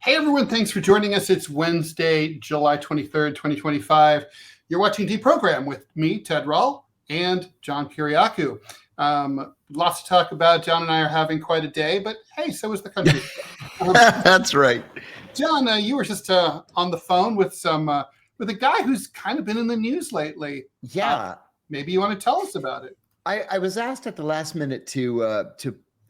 Hey everyone, thanks for joining us. It's Wednesday, July 23rd, 2025. You're watching DeProgram with me, Ted Rall, and John Kiriakou. Lots to talk about. John and I are having quite a day, but hey, so is the country. That's right. John, you were just on the phone with a guy who's kind of been in the news lately. Yeah. Maybe you want to tell us about it. I was asked at the last minute to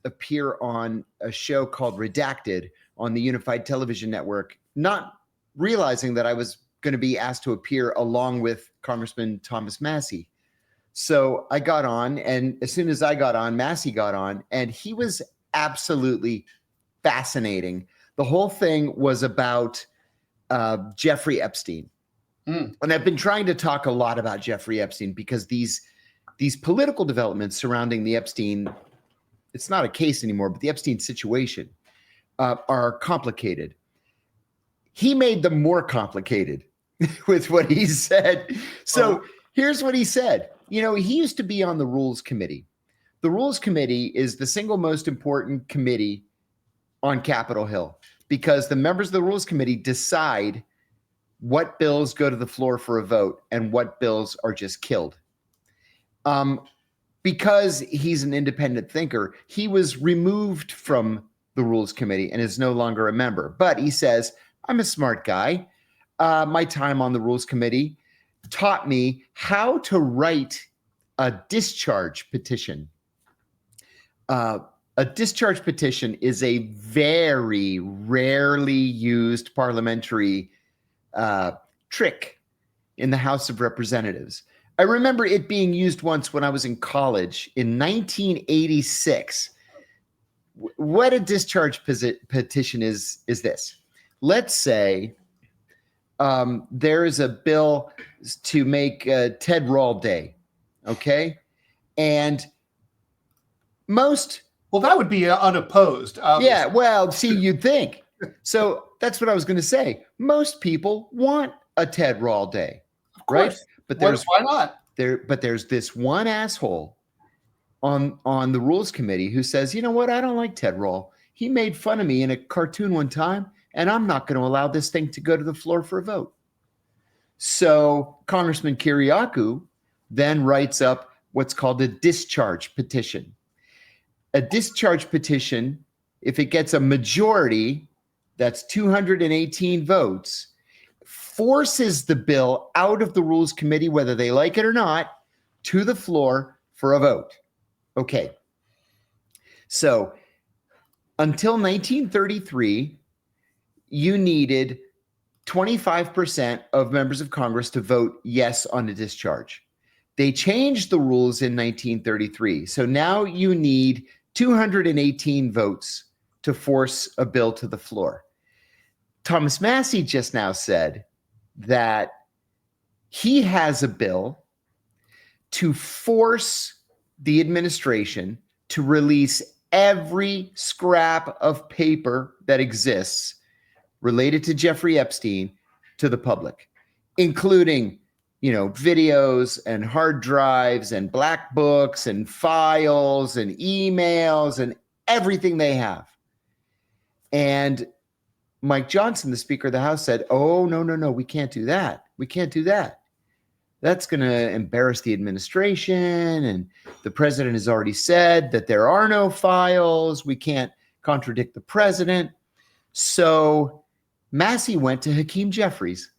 appear on a show called Redacted on the Unified Television Network, not realizing that I was going to be asked to appear along with Congressman Thomas Massie. So I got on, and as soon as I got on, Massie got on, and he was absolutely fascinating. The whole thing was about Jeffrey Epstein. And I've been trying to talk a lot about Jeffrey Epstein because these political developments surrounding the Epstein, it's not a case anymore, but the Epstein situation are complicated. He made them more complicated with what he said. So here's what he said. You know, he used to be on the Rules Committee. The Rules Committee is the single most important committee on Capitol Hill because the members of the Rules Committee decide what bills go to the floor for a vote and what bills are just killed. Because he's an independent thinker, he was removed from the Rules Committee and is no longer a member. But he says, I'm a smart guy. My time on the Rules Committee taught me how to write a discharge petition. A discharge petition is a very rarely used parliamentary trick in the House of Representatives. I remember it being used once when I was in college in 1986. What a discharge petition is this. Let's say there is a bill to make Ted Rall Day, okay? And most... Well, that would be unopposed. Obviously. Yeah, well, see, you'd think. So that's what I was going to say. Most people want a Ted Rall Day, right? But why not? But there's this one asshole on the Rules Committee who says, you know what? I don't like Ted Rall. He made fun of me in a cartoon one time, and I'm not going to allow this thing to go to the floor for a vote. So Congressman Kiriakou then writes up what's called a discharge petition. A discharge petition, if it gets a majority, that's 218 votes, forces the bill out of the Rules Committee, whether they like it or not, to the floor for a vote. Okay. So until 1933, you needed 25% of members of Congress to vote yes on a discharge. They changed the rules in 1933. So now you need 218 votes to force a bill to the floor. Thomas Massie just now said that he has a bill to force the administration to release every scrap of paper that exists related to Jeffrey Epstein to the public, including, you know, videos and hard drives and black books and files and emails and everything they have. And Mike Johnson, the Speaker of the House, said, oh, no, we can't do that. We can't do that. That's going to embarrass the administration. And the president has already said that there are no files. We can't contradict the president. So Massie went to Hakeem Jeffries.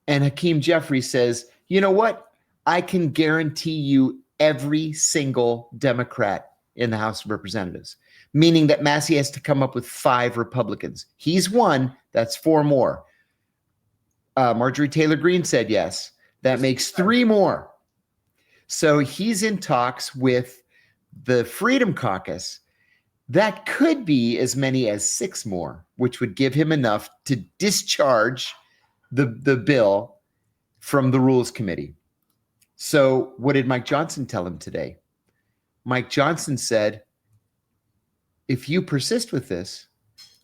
And Hakeem Jeffries says, you know what? I can guarantee you every single Democrat in the House of Representatives, meaning that Massie has to come up with 5 Republicans. He's one, that's 4 more. Marjorie Taylor Greene said yes. That makes 3 more. So he's in talks with the Freedom Caucus. That could be as many as 6 more, which would give him enough to discharge the bill from the Rules Committee. So what did Mike Johnson tell him today? Mike Johnson said, if you persist with this,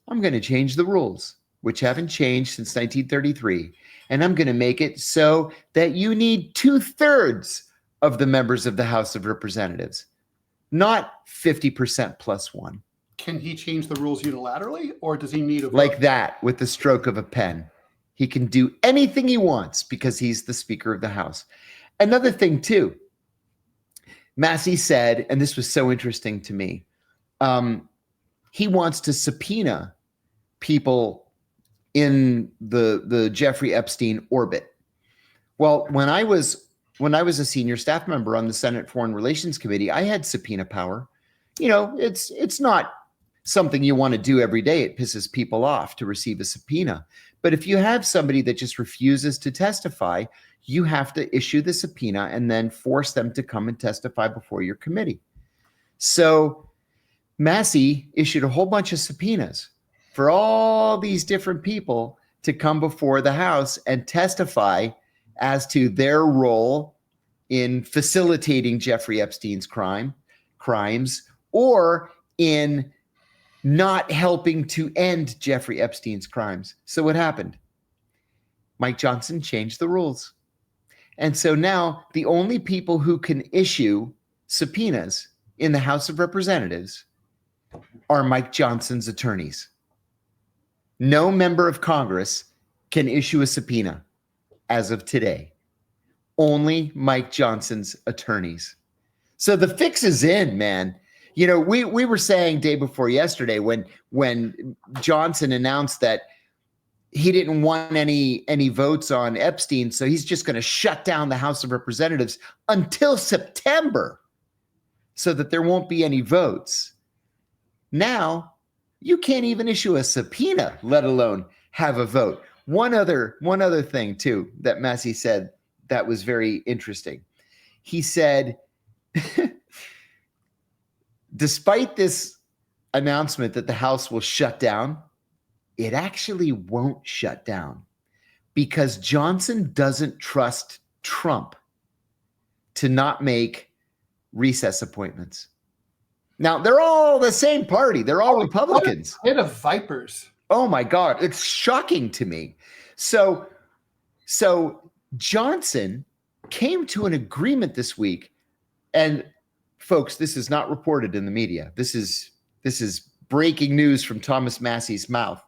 I'm going to change the rules, which haven't changed since 1933. And I'm going to make it so that you need 2/3 of the members of the House of Representatives, not 50% plus 1. can he change the rules unilaterally, or does he need a vote? Like that, with the stroke of a pen. He can do anything he wants because he's the Speaker of the House. Another thing, too, Massie said, and this was so interesting to me, he wants to subpoena people in the Jeffrey Epstein orbit. Well, when I was a senior staff member on the Senate Foreign Relations Committee, I had subpoena power. You know, it's not something you want to do every day. It pisses people off to receive a subpoena. But if you have somebody that just refuses to testify, you have to issue the subpoena and then force them to come and testify before your committee. So Massie issued a whole bunch of subpoenas for all these different people to come before the House and testify as to their role in facilitating Jeffrey Epstein's crimes, or in not helping to end Jeffrey Epstein's crimes. So what happened? Mike Johnson changed the rules. And so now the only people who can issue subpoenas in the House of Representatives are Mike Johnson's attorneys. No member of Congress can issue a subpoena as of today. Only Mike Johnson's attorneys. So the fix is in, man. You know, we were saying day before yesterday when Johnson announced that he didn't want any votes on Epstein, so he's just going to shut down the House of Representatives until September so that there won't be any votes. Now, you can't even issue a subpoena, let alone have a vote. One other thing, too, that Massie said that was very interesting. He said, despite this announcement that the House will shut down, it actually won't shut down because Johnson doesn't trust Trump to not make recess appointments. Now, they're all the same party. They're all Republicans. What a vipers. Oh, my God. It's shocking to me. So Johnson came to an agreement this week. And folks, this is not reported in the media. This is breaking news from Thomas Massie's mouth.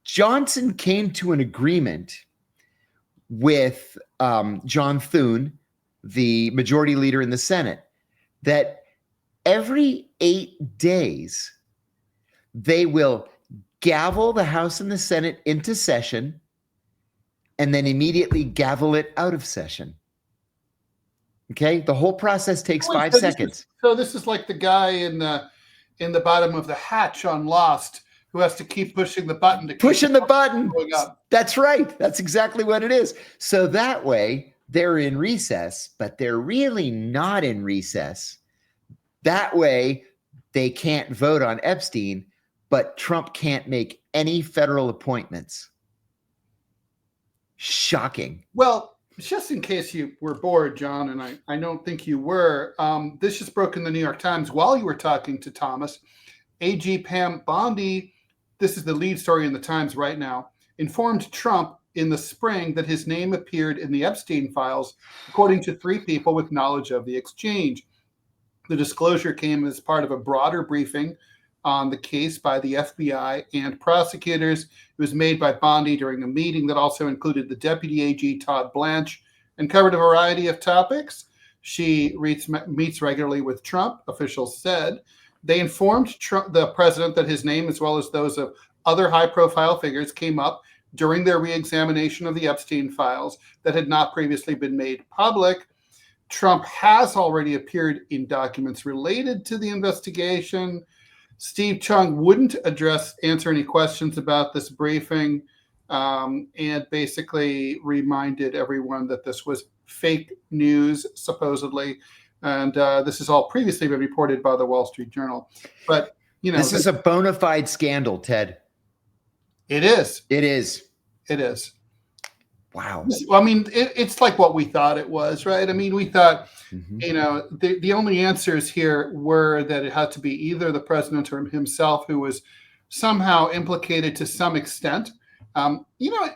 Johnson came to an agreement with John Thune, the majority leader in the Senate, that every 8 days they will gavel the House and the Senate into session and then immediately gavel it out of session. Okay, the whole process takes 5 seconds. This is like the guy in the bottom of the hatch on Lost who has to keep pushing the button to pushing the button. Going up. That's right. That's exactly what it is. So that way they're in recess, but they're really not in recess. That way they can't vote on Epstein, but Trump can't make any federal appointments. Shocking. Well, just in case you were bored, John, and I don't think you were, this just broke in the New York Times while you were talking to Thomas. AG Pam Bondi, this is the lead story in the Times right now, informed Trump in the spring that his name appeared in the Epstein files, according to 3 people with knowledge of the exchange. The disclosure came as part of a broader briefing on the case by the FBI and prosecutors. It was made by Bondi during a meeting that also included the Deputy AG Todd Blanche and covered a variety of topics. She meets regularly with Trump, officials said. They informed the president that his name, as well as those of other high-profile figures, came up during their re-examination of the Epstein files that had not previously been made public. Trump has already appeared in documents related to the investigation. Steve Chung wouldn't answer any questions about this briefing, and basically reminded everyone that this was fake news, supposedly. And this has all previously been reported by the Wall Street Journal. But, you know, this is a bona fide scandal, Ted. It is. It is. It is. Wow. I mean, it's like what we thought it was, right? I mean, we thought, you know, the only answers here were that it had to be either the president or himself who was somehow implicated to some extent. You know,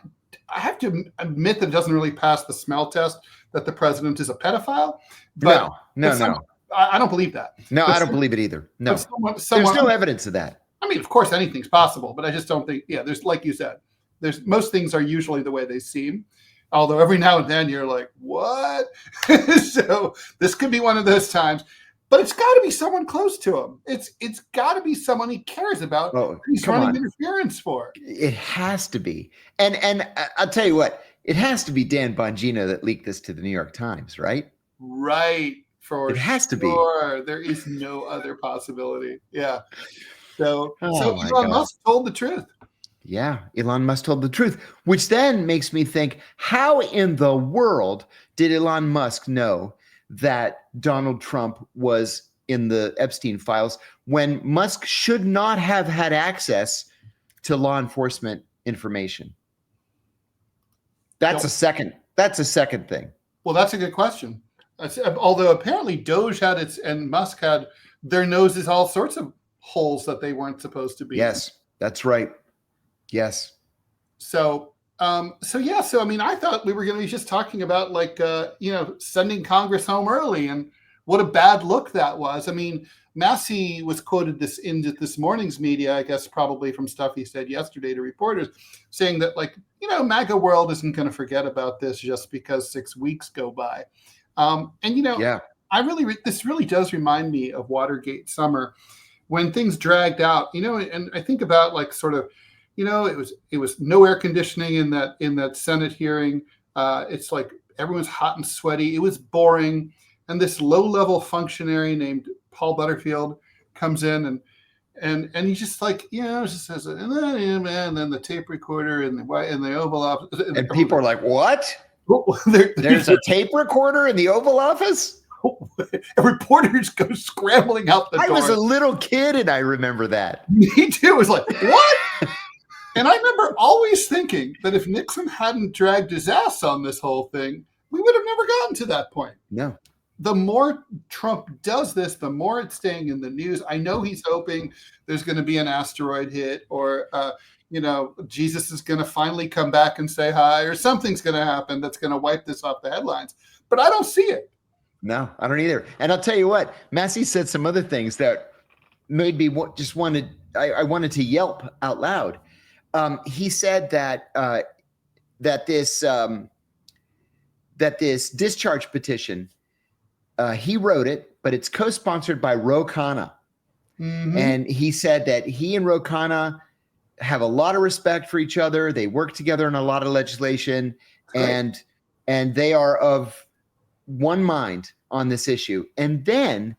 I have to admit that it doesn't really pass the smell test that the president is a pedophile. But no. I don't believe that. No, But I don't believe it either. No, There's no evidence of that. I mean, of course, anything's possible, but I just don't think. Yeah, there's like you said, there's most things are usually the way they seem. Although every now and then you're like, what? So this could be one of those times. But it's got to be someone close to him. It's got to be someone he cares about. He's running interference for. It has to be. And I'll tell you what, it has to be Dan Bongino that leaked this to the New York Times, right? Right. It has to be. There is no other possibility. Yeah. So Oh Elon Musk told the truth. Yeah, Elon Musk told the truth, which then makes me think, how in the world did Elon Musk know that Donald Trump was in the Epstein files when Musk should not have had access to law enforcement information? That's a second thing. Well, that's a good question. Although apparently Doge had and Musk had their noses all sorts of holes that they weren't supposed to be. Yes, that's right. Yes. So I mean, I thought we were going to be just talking about sending Congress home early and what a bad look that was. I mean, Massie was quoted in this morning's media, I guess probably from stuff he said yesterday to reporters, saying that MAGA world isn't going to forget about this just because 6 weeks go by. This really does remind me of Watergate summer when things dragged out, and I think about it was no air conditioning in that Senate hearing. It's like everyone's hot and sweaty. It was boring. And this low-level functionary named Paul Butterfield comes in and he just just says, and then the tape recorder and the Oval Office. And people are like, what? There's a tape recorder in the Oval Office? Reporters go scrambling out the door. I was a little kid and I remember that. Me too. It was like, what? And I remember always thinking that if Nixon hadn't dragged his ass on this whole thing, we would have never gotten to that point. No. The more Trump does this, the more it's staying in the news. I know he's hoping there's going to be an asteroid hit or, Jesus is going to finally come back and say hi or something's going to happen that's going to wipe this off the headlines. But I don't see it. No, I don't either. And I'll tell you what, Massie said some other things that made me I wanted to yelp out loud. He said that this discharge petition, he wrote it, but it's co-sponsored by Ro Khanna. Mm-hmm. And he said that he and Ro Khanna have a lot of respect for each other. They work together on a lot of legislation, and they are of one mind on this issue. And then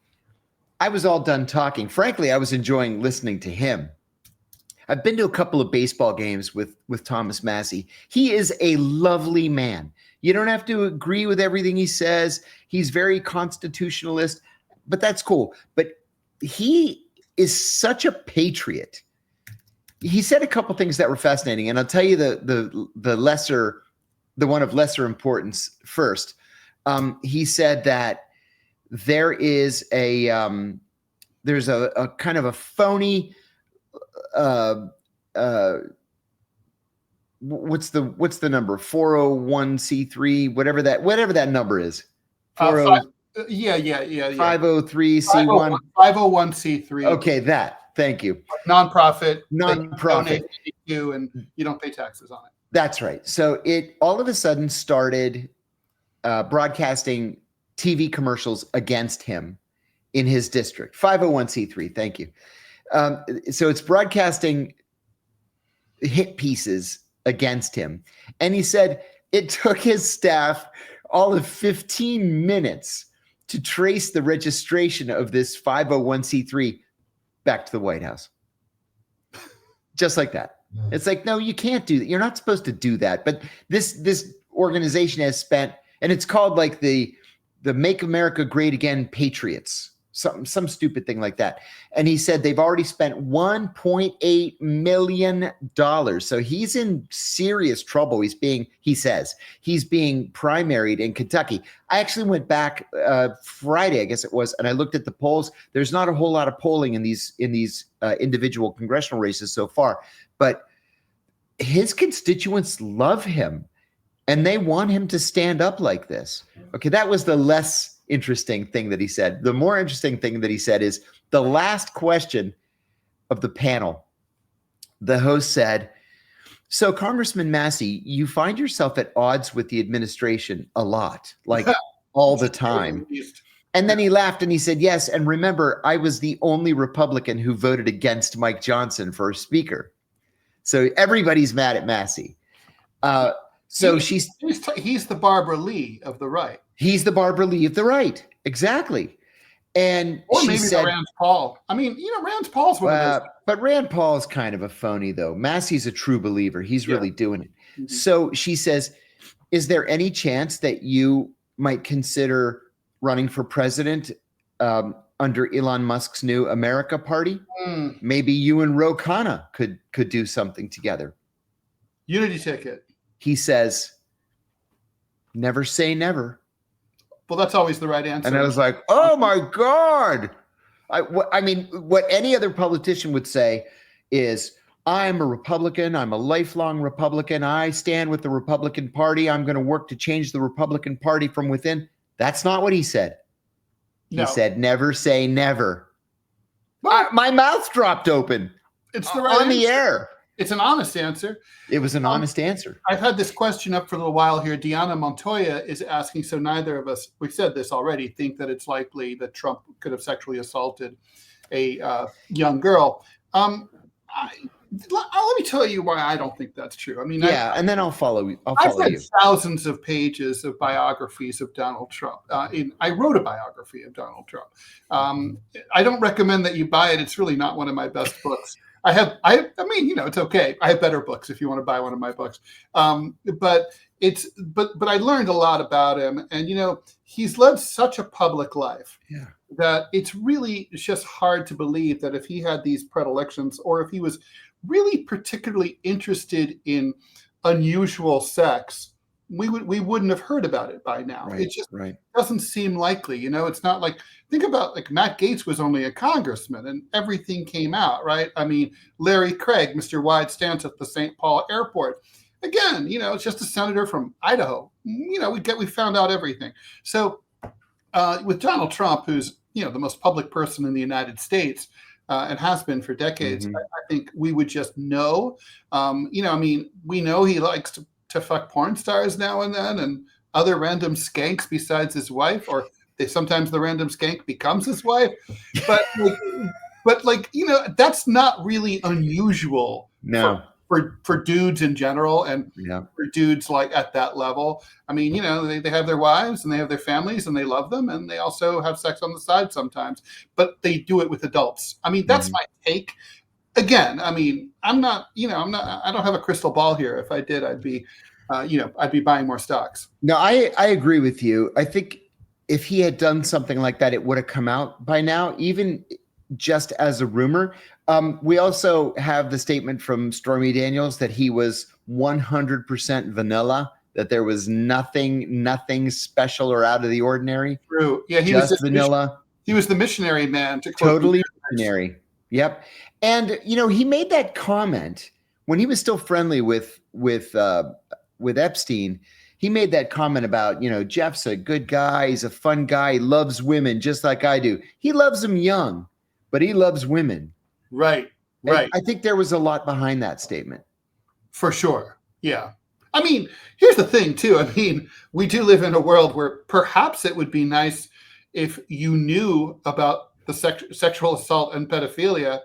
I was all done talking. Frankly, I was enjoying listening to him. I've been to a couple of baseball games with Thomas Massie. He is a lovely man. You don't have to agree with everything he says. He's very constitutionalist, but that's cool. But he is such a patriot. He said a couple things that were fascinating, and I'll tell you the one of lesser importance first. He said that there's a kind of a phony what's the number? 401c3, whatever that number is. 503c1. 501c3. Okay, thank you. Nonprofit. You and you don't pay taxes on it. That's right. So it all of a sudden started broadcasting TV commercials against him in his district. 501c3. Thank you. So it's broadcasting hit pieces against him. And he said it took his staff all of 15 minutes to trace the registration of this 501c3 back to the White House. Just like that. It's like, no, you can't do that. You're not supposed to do that. But this organization has spent, and it's called like the Make America Great Again Patriots, some stupid thing like that. And he said they've already spent $1.8 million. So he's in serious trouble. He says he's being primaried in Kentucky. I actually went back Friday, I guess it was, and I looked at the polls. There's not a whole lot of polling in these individual congressional races so far, but his constituents love him and they want him to stand up like this. Okay, that was the less interesting thing that he said. The more interesting thing that he said is the last question of the panel. The host said, so Congressman Massie, you find yourself at odds with the administration a lot, like all the time. And then he laughed and he said, yes. And remember, I was the only Republican who voted against Mike Johnson for speaker. So everybody's mad at Massie. He's the Barbara Lee of the right. He's the Barbara Lee of the right. Exactly. And or she maybe said, Rand Paul. I mean, Rand Paul's one of those. But Rand Paul's kind of a phony, though. Massie's a true believer. He's really doing it. Mm-hmm. So she says, is there any chance that you might consider running for president under Elon Musk's new America Party? Maybe you and Ro Khanna could do something together. Unity ticket. He says, never say never. Well, that's always the right answer. And I was like, oh my God. I mean, what any other politician would say is, I'm a Republican. I'm a lifelong Republican. I stand with the Republican Party. I'm going to work to change the Republican Party from within. That's not what he said. He said, never say never. My mouth dropped open. It's the right on the air. It's an honest answer. It was an honest answer. I've had this question up for a little while here. Diana Montoya is asking, so neither of us, we've said this already, think that it's likely that Trump could have sexually assaulted a young girl. Let me tell you why I don't think that's true. I mean, and then I'll follow you. I've read thousands of pages of biographies of Donald Trump. I wrote a biography of Donald Trump. I don't recommend that you buy it. It's really not one of my best books. I mean, it's okay. I have better books if you want to buy one of my books. But I learned a lot about him, and he's led such a public life that it's just hard to believe that if he had these predilections, or if he was really particularly interested in unusual sex, we wouldn't have heard about it by now. Right, it just doesn't seem likely. It's not like, think about, like, Matt Gaetz was only a congressman and everything came out, right? I mean, Larry Craig, Mr. Wide Stance at the St. Paul airport. Again, it's just a senator from Idaho. We found out everything. So with Donald Trump, who's, the most public person in the United States, and has been for decades, I think we would just know. We know he likes to fuck porn stars now and then, and other random skanks besides his wife, or sometimes the random skank becomes his wife. But that's not really unusual. No. For dudes in general, and for dudes like at that level. I mean, they have their wives and they have their families and they love them, and they also have sex on the side sometimes, but they do it with adults. I mean, that's my take. Again, I mean, I don't have a crystal ball here. If I did, I'd be buying more stocks. No, I agree with you. I think if he had done something like that, it would have come out by now, even just as a rumor. We also have the statement from Stormy Daniels that he was 100% vanilla, that there was nothing special or out of the ordinary. True. Yeah, he just was vanilla. He was the missionary man. Totally missionary. Yep. And he made that comment when he was still friendly with Epstein. He made that comment about, Jeff's a good guy, he's a fun guy, he loves women just like I do. He loves them young, but he loves women. Right. And I think there was a lot behind that statement. For sure. Yeah. I mean, here's the thing, too. I mean, we do live in a world where perhaps it would be nice if you knew about the sexual assault and pedophilia,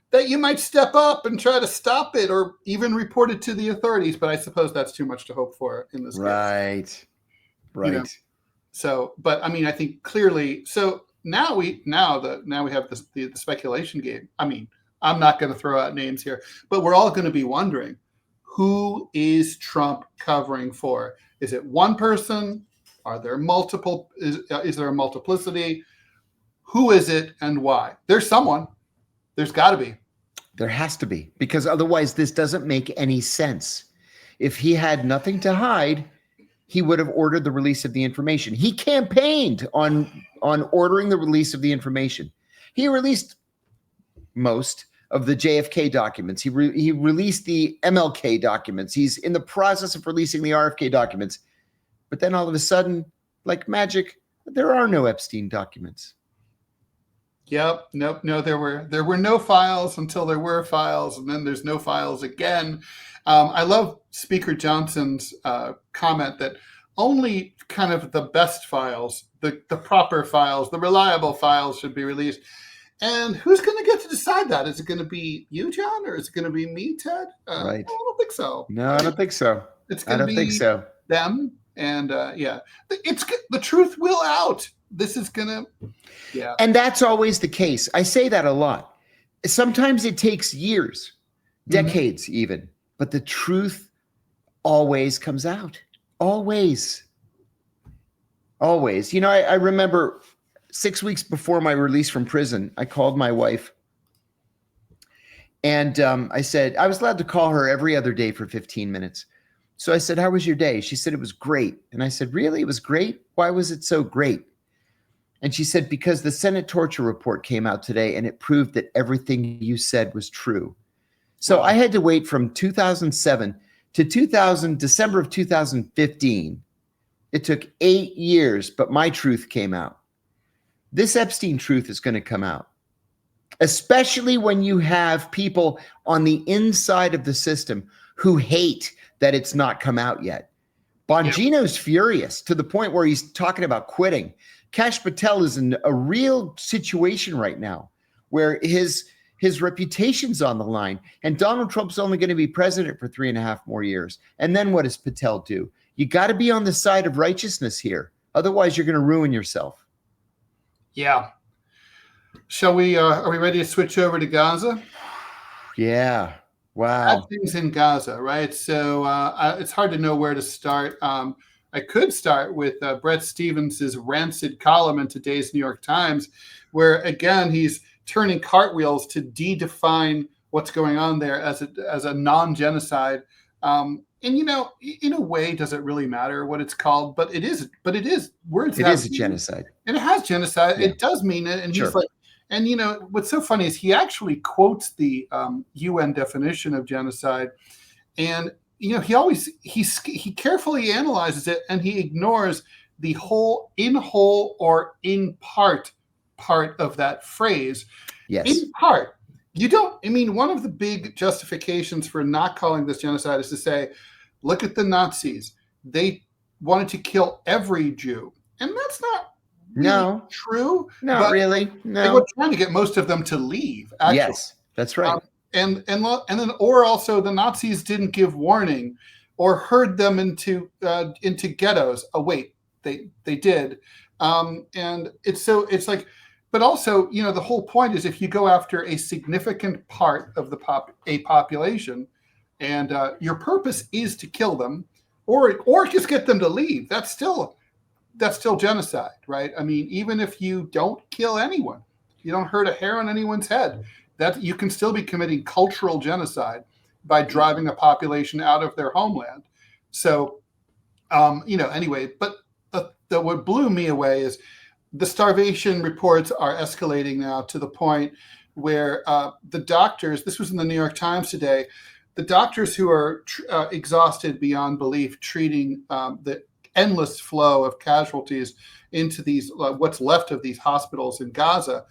that you might step up and try to stop it, or even report it to the authorities. But I suppose that's too much to hope for in this case. Right. So, but I mean, I think clearly. So now we have the speculation game. I mean, I'm not going to throw out names here, but we're all going to be wondering, who is Trump covering for? Is it one person? Are there multiple? Is there a multiplicity? Who is it and why? There's someone. There's got to be. There has to be, because otherwise this doesn't make any sense. If he had nothing to hide, he would have ordered the release of the information. He campaigned on ordering the release of the information. He released most of the JFK documents. He released the MLK documents. He's in the process of releasing the RFK documents. But then all of a sudden, like magic, There are no Epstein documents. Yep. Nope. No, there were no files until there were files, and then there's no files again. I love Speaker Johnson's comment that only kind of the best files, the proper files, the reliable files should be released. And who's going to get to decide that? Is it going to be you, John, or is it going to be me, Ted? Right. I don't think so. No, I don't think so. It's going to be them. And the truth will out. This is going to, yeah. And that's always the case. I say that a lot. Sometimes it takes years, decades even, but the truth always comes out. Always. Always. You know, I remember 6 weeks before my release from prison, I called my wife and I said, I was allowed to call her every other day for 15 minutes. So I said, how was your day? She said, it was great. And I said, really? It was great? Why was it so great? And she said, because the Senate torture report came out today and it proved that everything you said was true. So I had to wait from 2007 to December of 2015. It took 8 years, but my truth came out. This Epstein truth is going to come out, especially when you have people on the inside of the system who hate that it's not come out yet. Bongino's furious to the point where he's talking about quitting. Kash Patel is in a real situation right now where his reputation's on the line, and Donald Trump's only going to be president for 3.5 more years. And then what does Patel do? You got to be on the side of righteousness here. Otherwise, you're going to ruin yourself. Yeah. Shall we, are we ready to switch over to Gaza? Yeah. Wow. Bad things in Gaza, right? So it's hard to know where to start. I could start with Bret Stephens' rancid column in today's New York Times, where, again, he's turning cartwheels to de-define what's going on there as a non-genocide. And, you know, in a way, does it really matter what it's called? But it is. Words. It is a genocide. And it has genocide. Yeah. It does mean it. And he's like, and, you know, what's so funny is he actually quotes the UN definition of genocide. And, you know, he carefully analyzes it, and he ignores the whole or in part of that phrase. Yes. In part. You don't, I mean, one of the big justifications for not calling this genocide is to say, look at the Nazis. They wanted to kill every Jew. And that's not really true. Not really. No. They were trying to get most of them to leave, actually. Yes, that's right. And then, or also the Nazis didn't give warning or herd them into ghettos. Oh, wait, they did. And it's like, but also, you know, the whole point is if you go after a significant part of a population, and your purpose is to kill them, or just get them to leave, that's still genocide, right? I mean, even if you don't kill anyone, you don't hurt a hair on anyone's head, that you can still be committing cultural genocide by driving a population out of their homeland. So, you know, anyway, but what blew me away is the starvation reports are escalating now to the point where the doctors, this was in the New York Times today, the doctors who are exhausted beyond belief treating the endless flow of casualties into these, what's left of these hospitals in Gaza,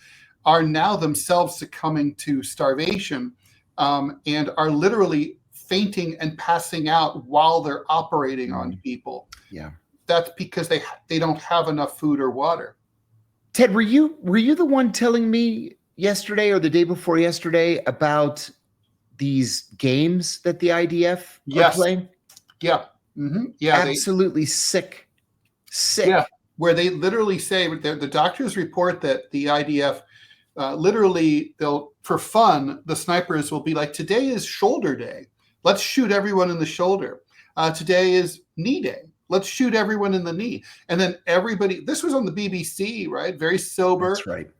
are now themselves succumbing to starvation and are literally fainting and passing out while they're operating on people. Yeah. That's because they don't have enough food or water. Ted, were you the one telling me yesterday or the day before yesterday about these games that the IDF are playing? Yeah. Mm-hmm. Yeah. Absolutely sick. Yeah. Where they literally say, the doctors report that the IDF literally, for fun, the snipers will be like, today is shoulder day. Let's shoot everyone in the shoulder. Today is knee day. Let's shoot everyone in the knee. And then everybody, this was on the BBC, right? Very sober. That's right.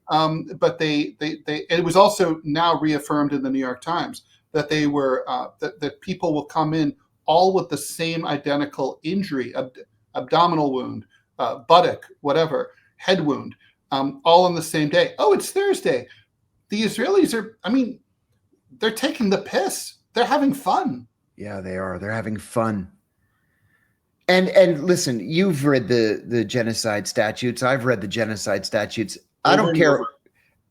But it was also now reaffirmed in the New York Times that they were, that people will come in all with the same identical injury, abdominal wound, buttock, whatever, head wound, all on the same day. Oh, it's Thursday. The Israelis are, I mean, they're taking the piss. They're having fun. Yeah, they are. They're having fun. And listen, you've read the genocide statutes. I've read the genocide statutes. I Over don't and care. over.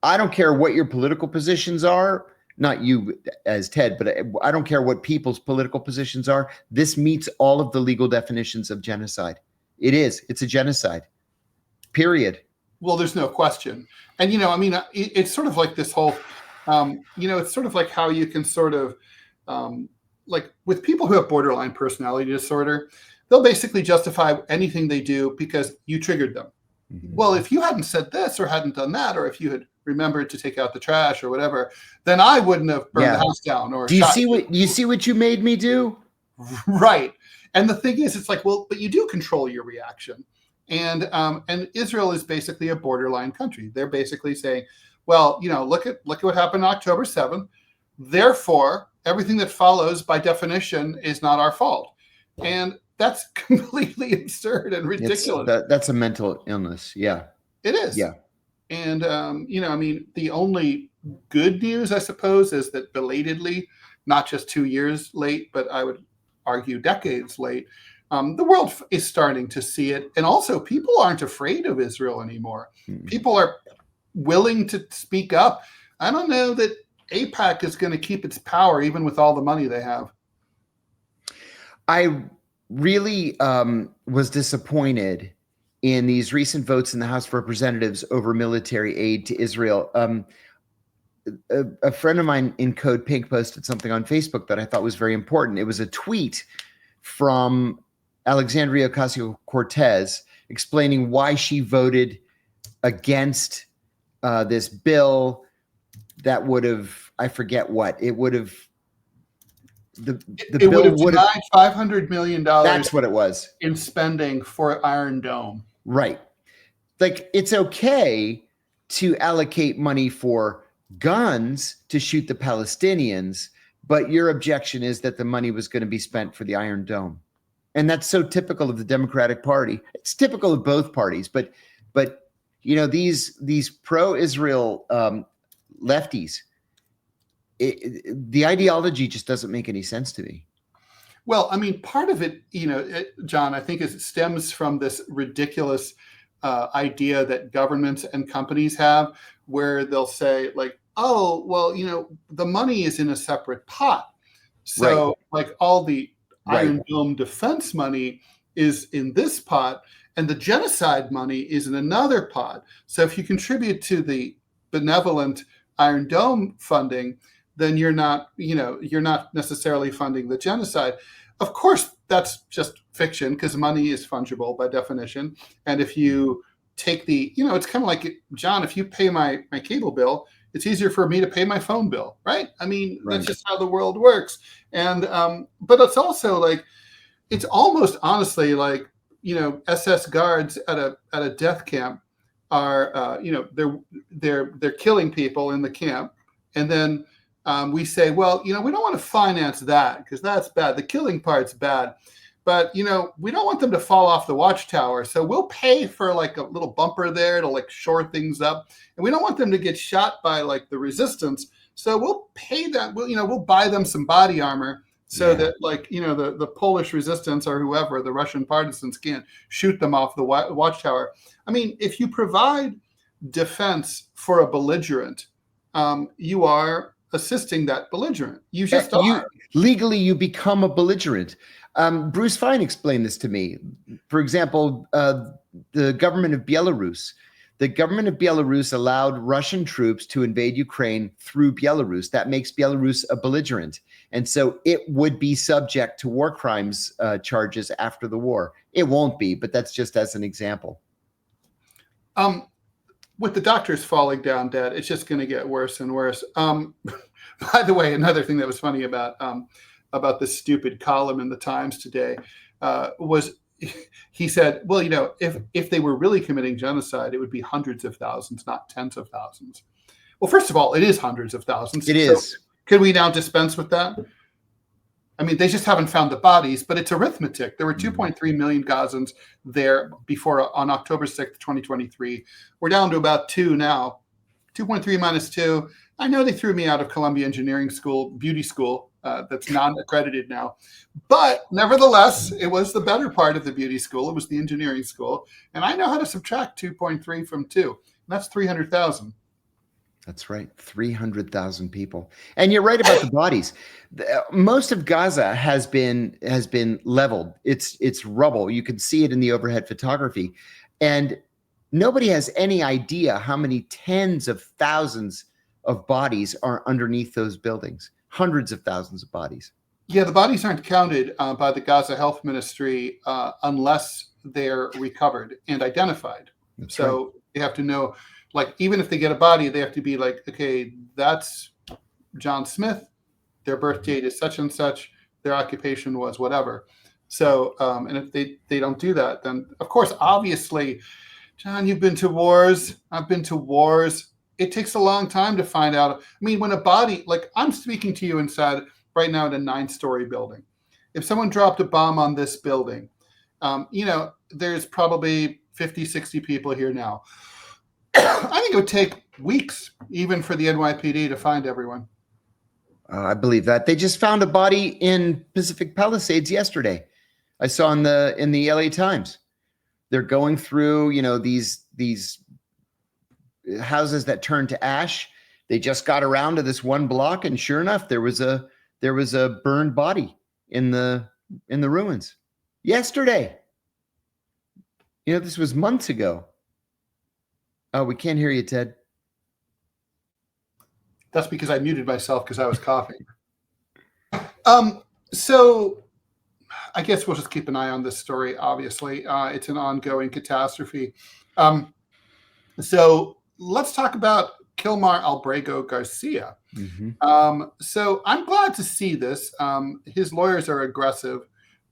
I don't care what your political positions are. Not you as Ted, but I don't care what people's political positions are. This meets all of the legal definitions of genocide. It is. It's a genocide. Period. Well, there's no question. And, I mean, it's sort of like this whole, it's sort of like how you can sort of, like with people who have borderline personality disorder, they'll basically justify anything they do because you triggered them. Mm-hmm. Well, if you hadn't said this or hadn't done that, or if you had remembered to take out the trash or whatever, then I wouldn't have burned the house down or do you see what you made me do? Right. And the thing is, it's like, well, but you do control your reaction. And Israel is basically a borderline country. They're basically saying, well, look at what happened on October 7th. Therefore, everything that follows by definition is not our fault. And that's completely absurd and ridiculous. That's a mental illness. Yeah. It is. Yeah. And, I mean, the only good news, I suppose, is that belatedly, not just 2 years late, but I would argue decades late, the world is starting to see it. And also, people aren't afraid of Israel anymore. Mm-hmm. People are willing to speak up. I don't know that AIPAC is going to keep its power, even with all the money they have. I really was disappointed in these recent votes in the House of Representatives over military aid to Israel. A friend of mine in Code Pink posted something on Facebook that I thought was very important. It was a tweet from Alexandria Ocasio-Cortez explaining why she voted against this bill that would have, I forget what, it would have, the bill would have $500 million. That's what it was. In spending for Iron Dome. Right. Like, it's okay to allocate money for guns to shoot the Palestinians, but your objection is that the money was going to be spent for the Iron Dome. And that's so typical of the Democratic Party. It's typical of both parties, but these pro-Israel lefties, the ideology just doesn't make any sense to me. Well, I mean, part of it, John, I think it stems from this ridiculous idea that governments and companies have, where they'll say, like, oh, well, the money is in a separate pot. So like all the Iron Dome defense money is in this pot, and the genocide money is in another pot. So if you contribute to the benevolent Iron Dome funding, then you're not necessarily funding the genocide. Of course, that's just fiction, because money is fungible by definition. And if you take it's kind of like, John, if you pay my cable bill, it's easier for me to pay my phone bill, right? I mean, that's just how the world works. And but it's also like, it's almost honestly like, SS guards at a death camp are, they're killing people in the camp, and then we say, well, we don't want to finance that because that's bad. The killing part's bad, but we don't want them to fall off the watchtower, so we'll pay for like a little bumper there to like shore things up, and we don't want them to get shot by like the resistance, so we'll pay that. We'll buy them some body armor so that like the Polish resistance or whoever, the Russian partisans, can't shoot them off the watchtower. I mean, if you provide defense for a belligerent, you are assisting that belligerent. You just are. Legally, you become a belligerent. Bruce Fine explained this to me. For example, the government of Belarus. The government of Belarus allowed Russian troops to invade Ukraine through Belarus. That makes Belarus a belligerent. And so it would be subject to war crimes charges after the war. It won't be, but that's just as an example. With the doctors falling down dead, it's just going to get worse and worse. By the way, another thing that was funny about this stupid column in the Times today was he said, well, if they were really committing genocide, it would be hundreds of thousands, not tens of thousands. Well, first of all, it is hundreds of thousands. It is. Can we now dispense with that? I mean, they just haven't found the bodies, but it's arithmetic. There were 2.3 million Gazans there before on October 6th, 2023. We're down to about 2 now. 2.3 minus 2. I know they threw me out of Columbia Engineering School, beauty school, that's non-accredited now. But nevertheless, it was the better part of the beauty school. It was the engineering school. And I know how to subtract 2.3 from 2. And that's 300,000. That's right. 300,000 people. And you're right about the bodies. Most of Gaza has been leveled. It's rubble. You can see it in the overhead photography. And nobody has any idea how many tens of thousands of bodies are underneath those buildings. Hundreds of thousands of bodies. Yeah, the bodies aren't counted by the Gaza Health Ministry unless they're recovered and identified. That's so right. You have to know, like, even if they get a body, they have to be like, okay, that's John Smith. Their birth date is such and such. Their occupation was whatever. So, and if they don't do that, then of course, obviously, John, you've been to wars. I've been to wars. It takes a long time to find out. I mean, when a body, like I'm speaking to you inside right now in a 9-story building. If someone dropped a bomb on this building, there's probably 50, 60 people here now. I think it would take weeks even for the NYPD to find everyone. I believe that. They just found a body in Pacific Palisades yesterday. I saw in the LA Times. They're going through, these houses that turned to ash. They just got around to this one block, and sure enough, there was a burned body in the ruins yesterday. This was months ago. Oh, we can't hear you, Ted. That's because I muted myself because I was coughing. So I guess we'll just keep an eye on this story. Obviously, it's an ongoing catastrophe. So let's talk about Kilmar Abrego Garcia. Mm-hmm. So I'm glad to see this. His lawyers are aggressive.